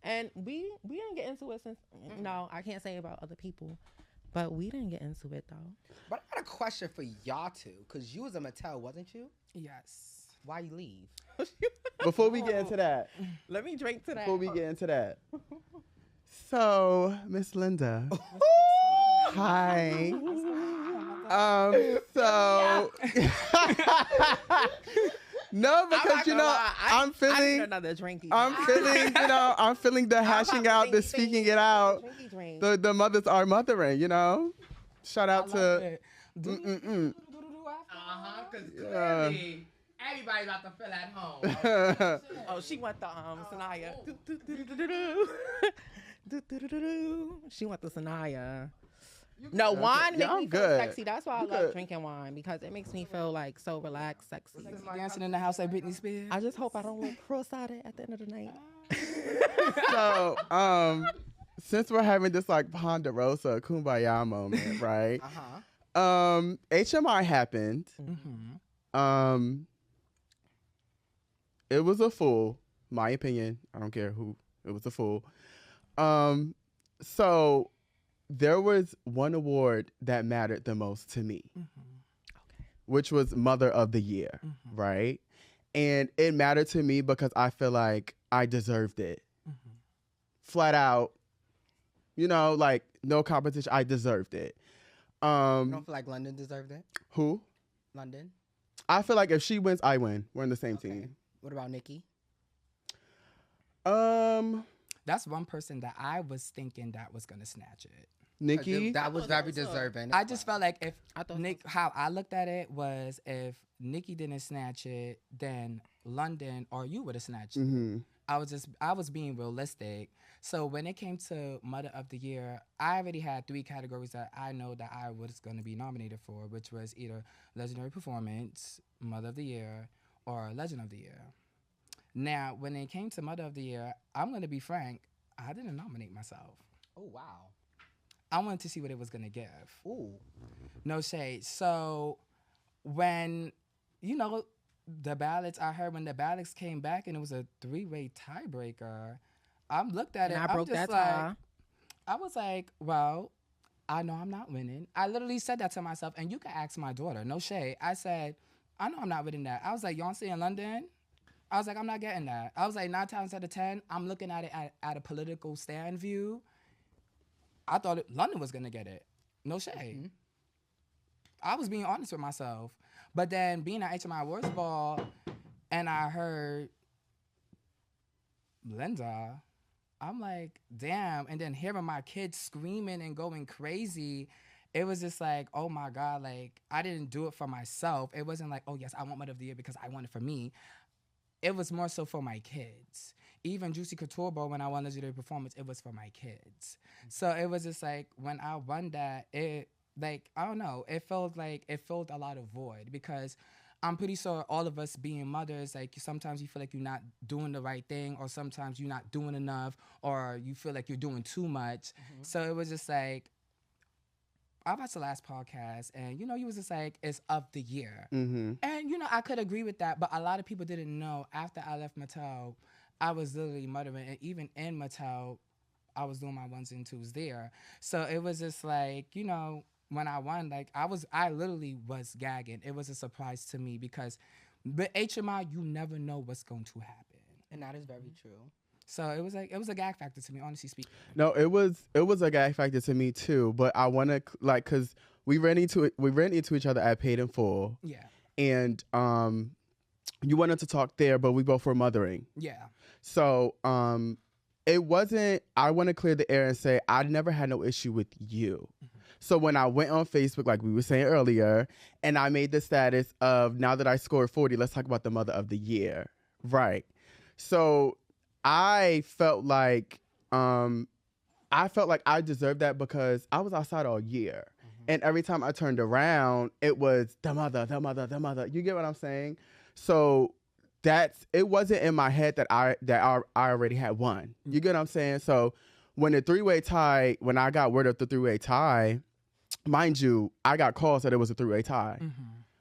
And we didn't get into it since, I can't say about other people, but we didn't get into it though. But I got a question for y'all two, because you was a Mattel, wasn't you? Yes. Why you leave? Before we get into that. Let me drink to that. Before we get into that. So, Miss Lynda. Hi. So no, because I'm feeling another drinky. I'm feeling the hashing out, the speaking it out. The mothers are mothering, Shout out to Because clearly everybody's about to feel at home. Oh, she want the Sanaya. She want the Sanaya. No, wine makes me feel sexy. That's why I love drinking wine, because it makes me feel like so relaxed, sexy. Dancing in the house like Britney Spears. I just hope I don't look cross-eyed at the end of the night. So, since we're having this like Ponderosa kumbaya moment, right? HMI happened. It was a fool, my opinion. I don't care who. It was a fool. So there was one award that mattered the most to me, which was Mother of the Year, right? And it mattered to me because I feel like I deserved it. Flat out, like no competition. I deserved it. You don't feel like London deserved it? Who? London? I feel like if she wins, I win. We're in the same team. What about Nikki? That's one person that I was thinking that was gonna snatch it. Nikki? That was very deserving. I just felt like if how I looked at it was if Nikki didn't snatch it, then London or you would have snatched it. I was being realistic. So when it came to Mother of the Year, I already had 3 categories that I know that I was going to be nominated for, which was either Legendary Performance, Mother of the Year, or Legend of the Year. Now, when it came to Mother of the Year, I'm going to be frank, I didn't nominate myself. Oh, wow. I wanted to see what it was going to give. Ooh. No shade. So when, the ballots, I heard when the ballots came back and it was a 3-way tiebreaker, I looked at it. I broke that tie. I was like, well, I know I'm not winning. I literally said that to myself, and you can ask my daughter. No shade. I said, I know I'm not winning that. I was like, Beyonce in London. I was like, I'm not getting that. I was like, 9 times out of 10, I'm looking at it at a political stand view. I thought London was gonna get it. No shade. I was being honest with myself. But then being at HMI Awards Ball, and I heard Lynda, I'm like, damn. And then hearing my kids screaming and going crazy, it was just like, oh my God, like, I didn't do it for myself. It wasn't like, oh yes, I want Mother of the Year because I want it for me. It was more so for my kids. Even Juicy Couture Ball, when I won Legendary Performance, it was for my kids. So it was just like, when I won that, it, like, I don't know, it felt a lot of void, because I'm pretty sure all of us being mothers, like, sometimes you feel like you're not doing the right thing, or sometimes you're not doing enough, or you feel like you're doing too much. So it was just like, I watched the last podcast, and, you was just like, it's of the year. And, I could agree with that, but a lot of people didn't know after I left Mattel, I was literally muttering, and even in Mattel, I was doing my 1s and 2s there. So it was just like, when I won, like, I literally was gagging. It was a surprise to me, because with HMI, you never know what's going to happen. And that is very true. So it was a gag factor to me, honestly speaking. No, it was a gag factor to me too. But I want to, like, cause we ran into each other at Paid in Full. Yeah. And you wanted to talk there, but we both were mothering. Yeah. So it wasn't. I want to clear the air and say I never had no issue with you. So when I went on Facebook, like we were saying earlier, and I made the status of, now that I scored 40, let's talk about the Mother of the Year, right? So I felt like I felt like I deserved that because I was outside all year. And every time I turned around, it was the mother. You get what I'm saying? So it wasn't in my head that I already had won. You get what I'm saying? So when when I got word of the three-way tie, mind you, I got calls that it was a three-way tie.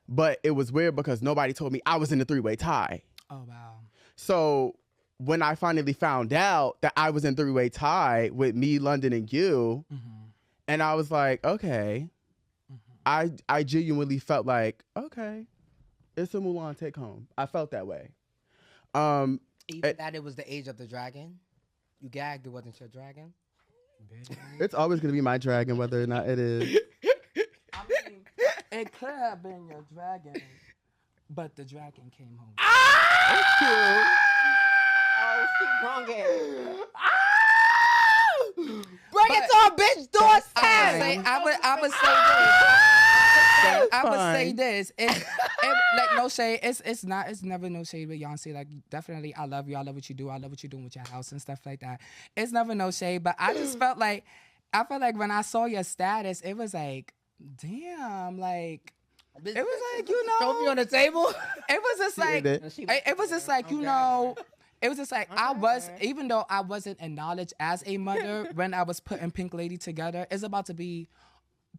But it was weird because nobody told me I was in the three-way tie. Oh, wow. So when I finally found out that I was in three-way tie with me, London, and you, and I was like, okay, I genuinely felt like, okay, it's a Mulan take home. I felt that way. Even that it was the age of the dragon. You gagged, it wasn't your dragon. It's always gonna be my dragon, whether or not it is. I mean, it could have been your dragon, but the dragon came home. It's cute. Oh, she brung it. Bring it to a bitch doorstep. I would say this. I would say this. Like no shade. It's never no shade with Beyonce. Like definitely, I love you. I love what you do. I love what you're doing with your house and stuff like that. It's never no shade. But I just felt like when I saw your status, it was like, damn, like. It was like, you know, Trophy on the table. It was just like, it was just like, you know, it was just like, even though I wasn't acknowledged as a mother when I was putting Pink Lady together, it's about to be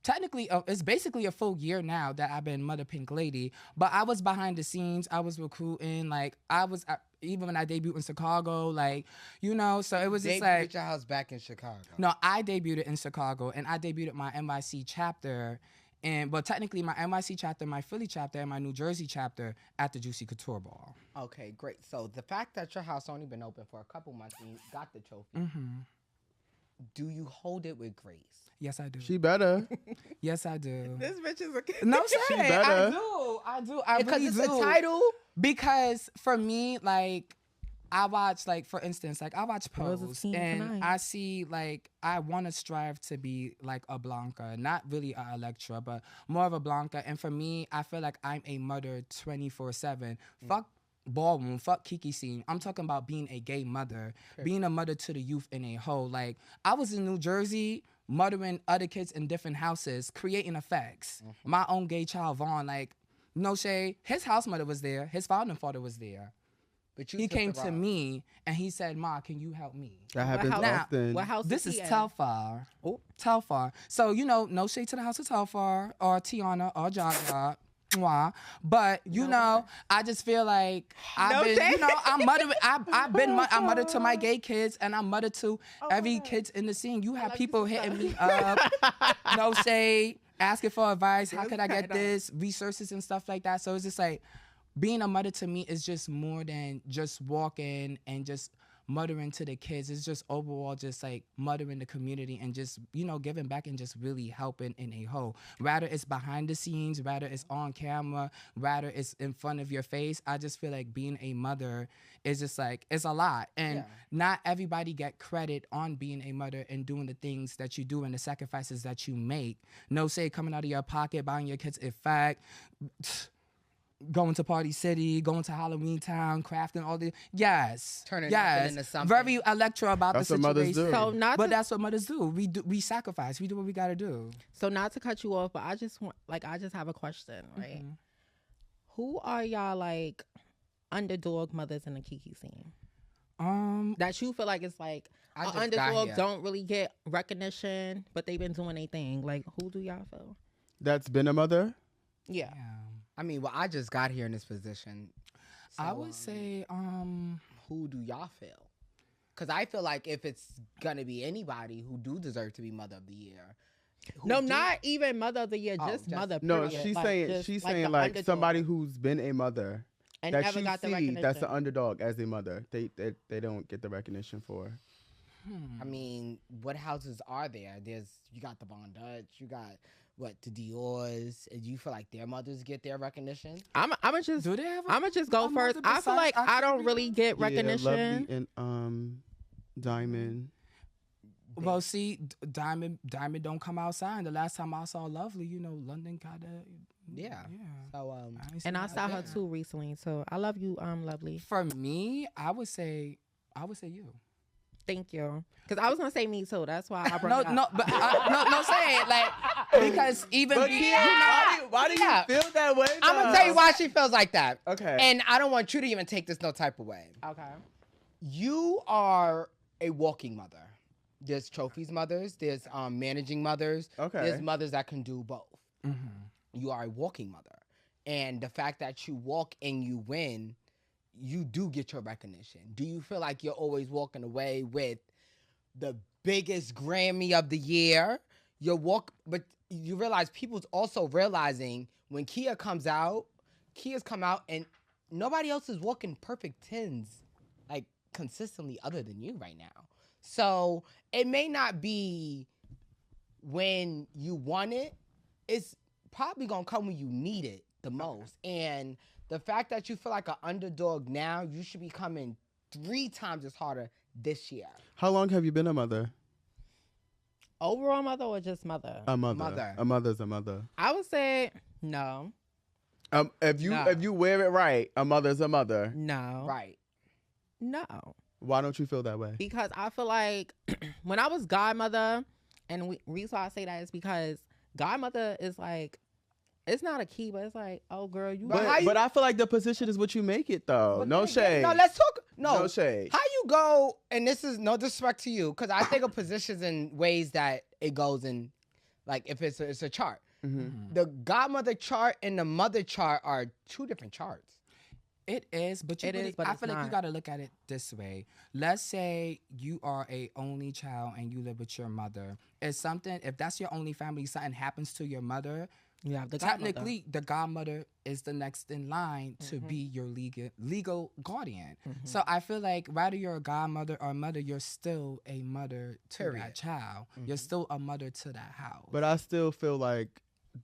technically, it's basically a full year now that I've been Mother Pink Lady, but I was behind the scenes, I was recruiting, like, even when I debuted in Chicago, like, you know, so it was just like. Debuted your house back in Chicago. No, I debuted in Chicago, and I debuted my NYC chapter. But technically, my NYC chapter, my Philly chapter, and my New Jersey chapter at the Juicy Couture Ball. Okay, great. So the fact that your house only been open for a couple months and you got the trophy, do you hold it with grace? Yes, I do. She better. Yes, I do. This bitch is a kid. No shade. She better. I do. I Because really it's do. a title. Because for me, like, I watch, like, for instance, like, I watch Rose is Pose, king and tonight. I see, like, I want to strive to be, like, a Blanca. Not really a Electra, but more of a Blanca. And for me, I feel like I'm a mother 24/7. Fuck ballroom, fuck Kiki scene. I'm talking about being a gay mother, being a mother to the youth in a whole. Like, I was in New Jersey mothering other kids in different houses, creating effects. My own gay child, Vaughn, like, no shade, his house mother was there, his father and father was there. But He came to me and he said, "Ma, can you help me?" That happens house- often. What house This is is he at? Telfar. Oh, Telfar. So, you know, no shade to the house of Telfar or Tiana or Jaja. Mwah. But you know, I just feel like I've been, you know, I'm mother. I'm mother to my gay kids, and I'm mother to every kids in the scene. You have people hitting me up, no shade, asking for advice. How could I get this resources and stuff like that? So it's just like being a mother to me is just more than just walking and just mothering to the kids. It's just overall just like mothering the community and just, you know, giving back and just really helping in a whole. Rather it's behind the scenes, rather it's on camera, rather it's in front of your face. I just feel like being a mother is just like, it's a lot. And not everybody get credit on being a mother and doing the things that you do and the sacrifices that you make. No say coming out of your pocket, buying your kids a fact, going to Party City, going to Halloween Town, crafting all the Turning nothing into something. Very Electra about That's the what mothers situation. do. So But that's what mothers do. We sacrifice. We do what we gotta do. So not to cut you off, but I just have a question, right? Who are y'all like underdog mothers in the Kiki scene? That you feel like it's like I just an got underdog here. don't really get recognition, but they've been doing their thing. Like who do y'all feel? That's been a mother? Yeah. I mean, well, I just got here in this position. So, I would say, who do y'all feel? Because I feel like if it's gonna be anybody who do deserve to be Mother of the Year, No, not even mother of the year, Oh, just just- mother. No, period. she's Like, saying just, she's like, saying the like underdog somebody who's been a mother and that never you got the see recognition. that's the underdog as a mother. They don't get the recognition for. I mean, what houses are there? You got the Von Dutch, you got the Dior's. And do you feel like their mothers get their recognition? I'm just do they have? I'm gonna just go a first. mother I feel like besides I don't Octavia? really get Yeah, recognition. Lovely and Diamond. Well, see, Diamond don't come outside. The last time I saw Lovely, you know, London got a Yeah. So ain't And I seen saw that her yet. too recently. So I love you, lovely. For me, I would say you. Thank you. Because I was gonna say me too. That's why I brought it up. No, say it like because even But Kiyah, why do you Yeah. feel that way? I'm gonna tell you why she feels like that. Okay. And I don't want you to even take this no type of way. Okay. You are a walking mother. There's trophies mothers. There's managing mothers. Okay. There's mothers that can do both. You are a walking mother, and the fact that you walk and you win, you do get your recognition. Do you feel like you're always walking away with the biggest Grammy of the year? But you realize people's also realizing when Kiyah's come out and nobody else is walking perfect 10s like consistently other than you right now. So it may not be when you want it. It's probably gonna come when you need it the most. And the fact that you feel like an underdog now, you should be coming 3 times as harder this year. How long have you been a mother? Overall mother or just mother? A mother. Mother. A mother's a mother. I would say no. If you wear it right, a mother's a mother. No. Right. No. Why don't you feel that way? Because I feel like when I was godmother, and reason why I say that is because godmother is like, it's not a key, but it's like, oh girl, you. But how you- But I feel like the position is what you make it though. But No then shade. again, no, let's talk. No shade. How you go, and this is no disrespect to you, because I think of positions in ways that it goes in, like if it's a chart. The godmother chart and the mother chart are 2 different charts. It is, but It is, but I it's feel like you not. got to look at it this way. Let's say you are a only child and you live with your mother. If that's your only family, something happens to your mother, You have the godmother. technically the godmother is the next in line to be your legal guardian. So I feel like whether you're a godmother or mother, you're still a mother to Period. that child. You're still a mother to that house. But I still feel like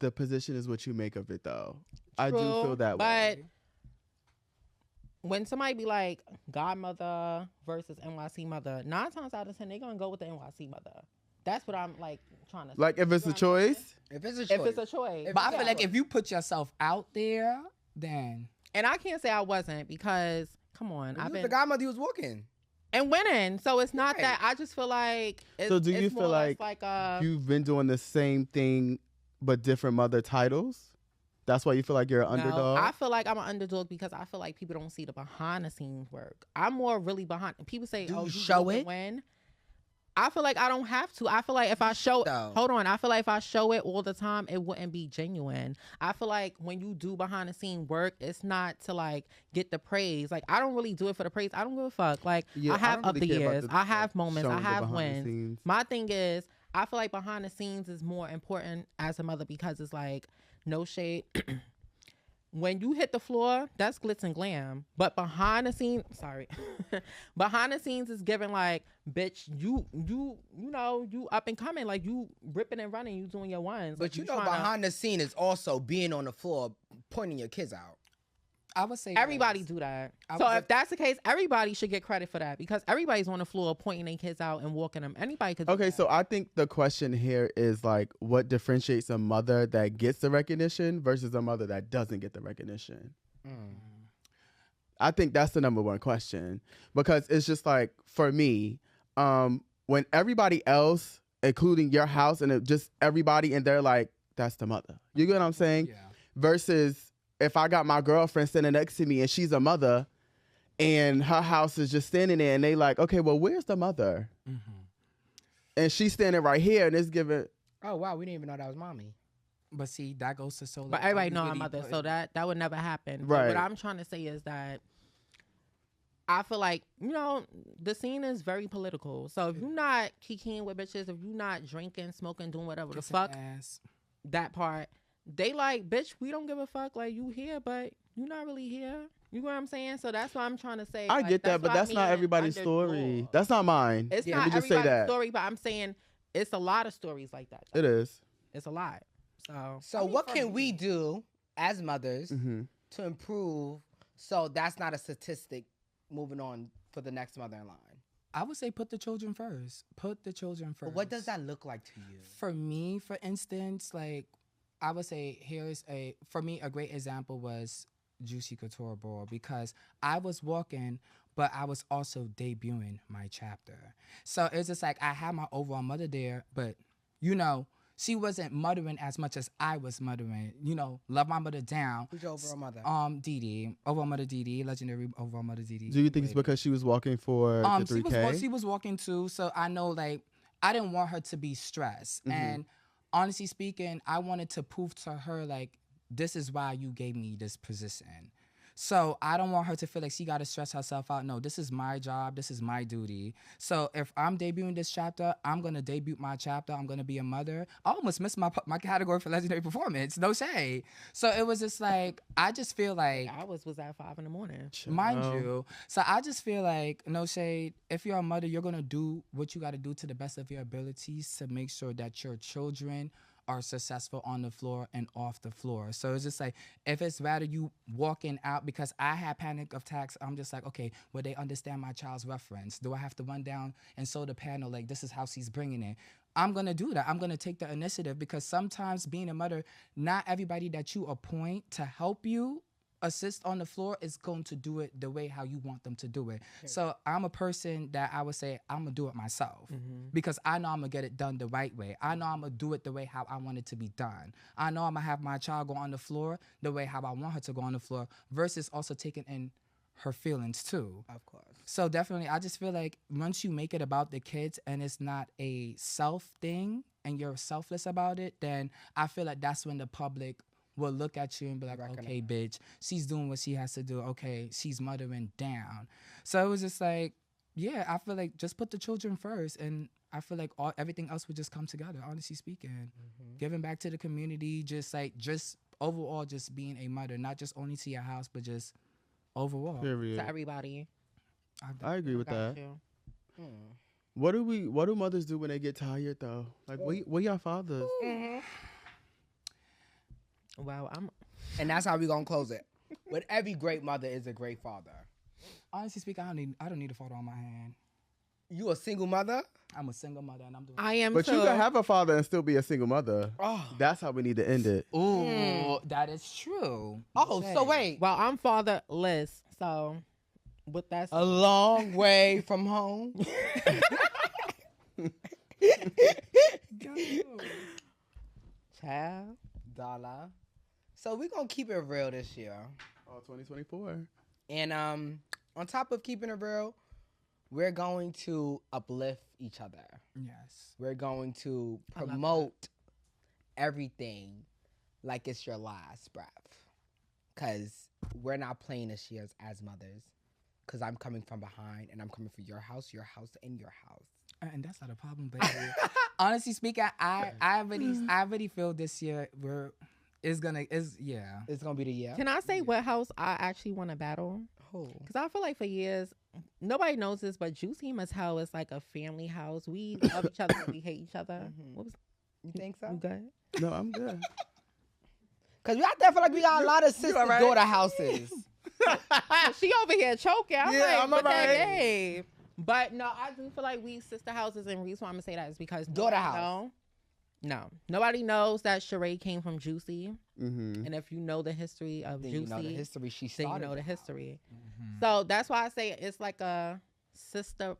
the position is what you make of it though. I do True, feel that but way. when somebody be like godmother versus NYC mother, 9 times out of 10 they're gonna go with the NYC mother. That's what I'm like trying to say. Like if it's a choice, If it's a choice. If it's a choice. But I feel like if you put yourself out there, then And I can't say I wasn't because come on, When I've you was been the godmother, you was walking. and winning. So it's not Right. that I just feel like it's, So do you it's feel more or less like like you've been doing the same thing but different mother titles? That's why you feel like you're an underdog? I feel like I'm an underdog because I feel like people don't see the behind the scenes work. I'm more really behind. People say, Do "Oh, you you show go to it?" win." I feel like I don't have to. I feel like if I show though. hold on, I feel like if I show it all the time, it wouldn't be genuine. I feel like when you do behind the scene work, it's not to like get the praise. Like I don't really do it for the praise. I don't give a fuck. Like Yeah, I I have don't up really the care about years. the, I have moments. I showing the have behind the wins. scenes. My thing is, I feel like behind the scenes is more important as a mother because it's like no shade. When you hit the floor, that's glitz and glam. But behind the scenes, behind the scenes is giving like, bitch, you know, you up and coming, like you ripping and running, you doing your ones. But like, you know, tryna- behind the scene is also being on the floor, pointing your kids out. I would say everybody this. do that. I So was if that's the case, everybody should get credit for that because everybody's on the floor pointing their kids out and walking them. Anybody could. Do Okay, that. so I think the question here is like what differentiates a mother that gets the recognition versus a mother that doesn't get the recognition? I think that's the number one question because it's just like for me, when everybody else, including your house and just everybody, and they're like, that's the mother. You get what I'm saying? Yeah. Versus if I got my girlfriend standing next to me and she's a mother and her house is just standing there and they like, okay, well, where's the mother? And she's standing right here and it's giving. Oh wow, we didn't even know that was mommy. But see, that goes to so. But everybody know I'm mother, so that would never happen. But Right. what I'm trying to say is that I feel like, you know, the scene is very political. So if you're not kikiing with bitches, if you're not drinking, smoking, doing whatever the fuck, that part, they like, bitch, we don't give a fuck. Like, you here, but you're not really here. You know what I'm saying? So that's what I'm trying to say. I Like, get that, but what I that's not mean, everybody's story. underdog. That's not mine. It's Let not me just say everybody's that. story, but I'm saying it's a lot of stories like that. It is. It's a lot. So So what can we do as mothers Mm-hmm. to improve so that's not a statistic moving on for the next mother in line? I would say put the children first. Put the children first. But what does that look like to you? For me, for instance, like I would say for me, a great example was Juicy Couture Ball because I was walking, but I was also debuting my chapter. So it's just like I had my overall mother there, but she wasn't muttering as much as I was muttering. Love my mother down. Who's your overall mother? Dee Dee, overall mother Dee Dee, legendary overall mother Dee Dee. Do you think it's because she was walking for the 3K? She was walking too, so I know like I didn't want her to be stressed. And honestly speaking, I wanted to prove to her like this is why you gave me this position. So I don't want her to feel like she got to stress herself out. No, this is my job. This is my duty. So if I'm debuting this chapter, I'm going to debut my chapter. I'm going to be a mother. I almost missed my category for legendary performance. No shade. So it was just like, I just feel like. Ours was at 5 a.m. Mind you. So I just feel like, no shade, if you're a mother, you're going to do what you got to do to the best of your abilities to make sure that your children are successful on the floor and off the floor. So it's just like, if it's rather you walking out, because I had panic attacks, I'm just like, okay, will they understand my child's reference? Do I have to run down and show the panel, like, this is how she's bringing it? I'm going to do that. I'm going to take the initiative, because sometimes being a mother, not everybody that you appoint to help you assist on the floor is going to do it the way how you want them to do it. So I'm a person that I would say I'm gonna do it myself, because I know I'm gonna get it done the right way. I know I'm gonna do it the way how I want it to be done. I know I'm gonna have my child go on the floor the way how I want her to go on the floor, versus also taking in her feelings too. Of course. So definitely, I just feel like once you make it about the kids and it's not a self thing and you're selfless about it, then I feel like that's when the public will look at you and be like, okay, bitch, she's doing what she has to do. Okay, she's mothering down. So it was just like, yeah, I feel like just put the children first. And I feel like everything else would just come together, honestly speaking. Giving back to the community, just overall, just being a mother, not just only to your house, but just overall. Period. To everybody. I agree with that. You. What do mothers do when they get tired though? Like, what y'all fathers? Wow, And that's how we gonna close it. But every great mother is a great father. Honestly speaking, I don't need a photo on my hand. You a single mother? I'm a single mother, and I'm doing. I am. But too. you can have a father and still be a single mother. Oh, That's how we need to end it. Ooh, that is true. oh, so wait, Well, I'm fatherless, so with that, a long way from home. child. Dollar. So we're gonna keep it real this year. Oh, 2024. And on top of keeping it real, we're going to uplift each other. Yes. We're going to promote everything like it's your last breath. Because we're not playing this year as mothers. Because I'm coming from behind and I'm coming for your house, and your house. And that's not a problem, but honestly speaking, I already feel this year it's gonna be the year. Can I say what house I actually want to battle? Who? Because I feel like for years, nobody knows this, but Juicy Mattel is like a family house. We love each other, but we hate each other. What was? You think so? You good? No, I'm good. Because I feel like we got a lot of sister-daughter houses. She over here choking. I'm Yeah, like, I'm but alright. that babe. But no, I do feel like we sister houses, and the reason why I'm gonna say that is because Daughter house. Nobody knows that Sheree came from Juicy, Mm-hmm. and if you know the history of Then Juicy, you know the history she then started. you know the with. history. So that's why I say it's like a sister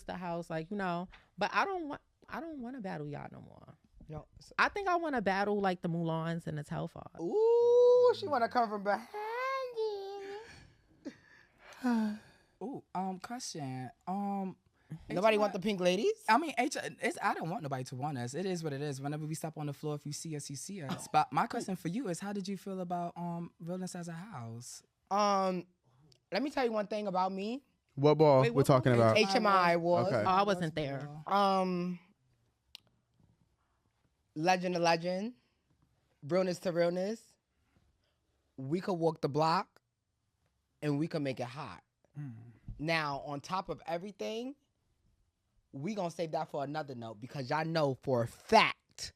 house, like But I don't want to battle y'all no more. Yo, I think I want to battle like the Mulans and the Telfar. ooh, she want to come from behind you. Ooh, question. Nobody want the pink ladies? I mean, I don't want nobody to want us. It is what it is. Whenever we step on the floor, if you see us, you see us. But my question for you is, how did you feel about Realness as a house? Let me tell you one thing about me. What ball Wait, we're what talking ball? about? HMI was. Okay. Oh, I wasn't there. Legend to legend, realness to realness. We could walk the block, and we could make it hot. Now, on top of everything, we gonna save that for another note, because y'all know for a fact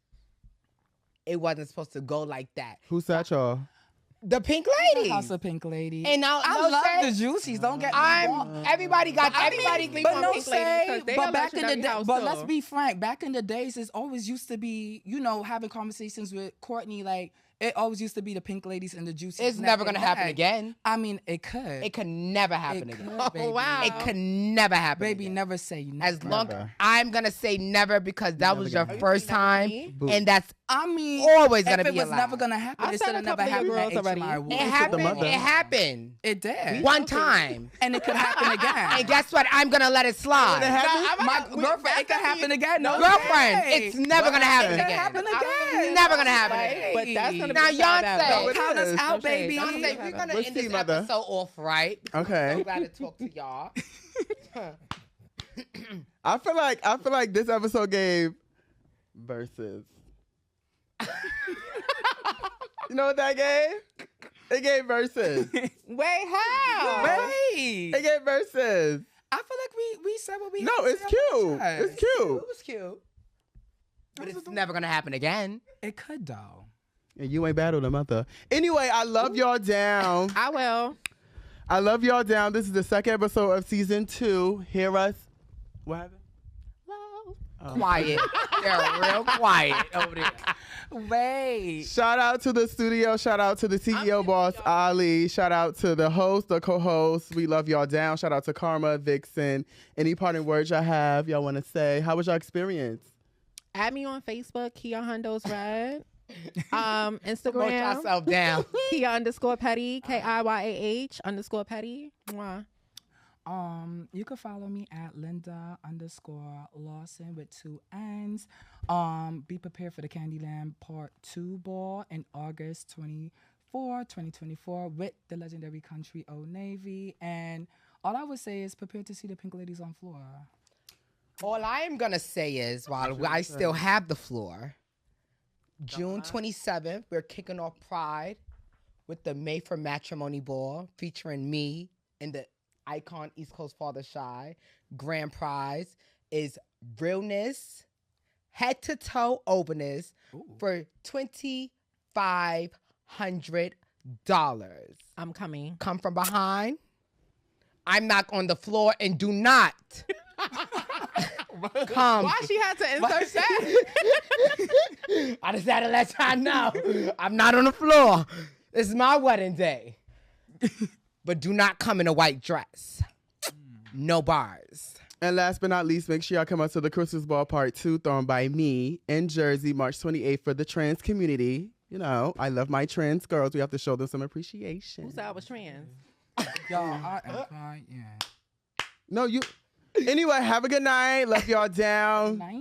it wasn't supposed to go like that. Who's that, y'all? The pink lady. House of Pink Lady. And now, I no love shade, the Juicies. Don't get me wrong. everybody got I everybody. mean, think but on no Pink Lady, say, 'cause they but have back in the legendary day, house but too. let's be frank. Back in the days, it always used to be, having conversations with Courtney. Like, It always used to be the pink ladies and the juicy. It's never gonna happen again. I mean, it could. It could never happen It again. could, baby. wow. It could never happen. Baby, again. never say never. As long Never. I'm gonna say never because that was your gonna first time, Boo. and that's I mean, always gonna if it be a was lie. never gonna happen, I've it said should a have never couple of your happened. girls already. it the happened. mother. It happened It did. one time, And it could happen again. and guess what? I'm gonna let it slide. My girlfriend, it could happen again. No, Girlfriend, way. it's never gonna happen It could again. happen again. Never gonna happen again. But that's gonna Now, be sad Beyonce. out. Don't count us out, Okay. baby. Beyonce, we're gonna Let's end see, this mother. episode off right. Okay. I'm glad to talk to y'all. I feel like this episode gave verses. You know what that gave? It gave verses. Wait, how? Wait. It gave verses. I feel like we said what we No, had to it's say on cute. the podcast. It's cute. It was cute, but it's never gonna happen again. It could though. And you ain't battled a mother. Anyway, I love y'all down. I will. I love y'all down. This is the second episode of season 2. Hear us. What happened? Love. Quiet. They're real quiet over there. Wait. Shout out to the studio. Shout out to the CEO boss, Ollie. Shout out to the host, the co-host. We love y'all down. Shout out to Karma, Vixen. Any parting words y'all have, y'all want to say? How was your experience? Add me on Facebook, Kiyah Hundos Red. Promote Instagram, yourself down. Kiyah_Petty, KIYAH_Petty. Mwah. You can follow me at Lynda_Lawson with 2 N's. Be prepared for the Candyland Part 2 ball in August 2024 with the legendary country Old Navy. And all I would say is prepare to see the pink ladies on floor. All I am gonna say is, while I still have the floor, June 27th, we're kicking off Pride with the Made for Matrimony ball featuring me and the icon East Coast Father Shy. Grand prize is realness, head to toe openness for $2,500. I'm coming. Come from behind. I'm not on the floor, and do not come. Why she had to insert that? I just had to let y'all know I'm not on the floor. This is my wedding day. But do not come in a white dress. No bars. And last but not least, make sure y'all come out to the Christmas Ball Part 2 thrown by me in Jersey, March 28th for the trans community. You know, I love my trans girls. We have to show them some appreciation. Who said I was trans? Y'all, I am fine. Yeah. No, you. Anyway, have a good night. Love y'all down. Nice.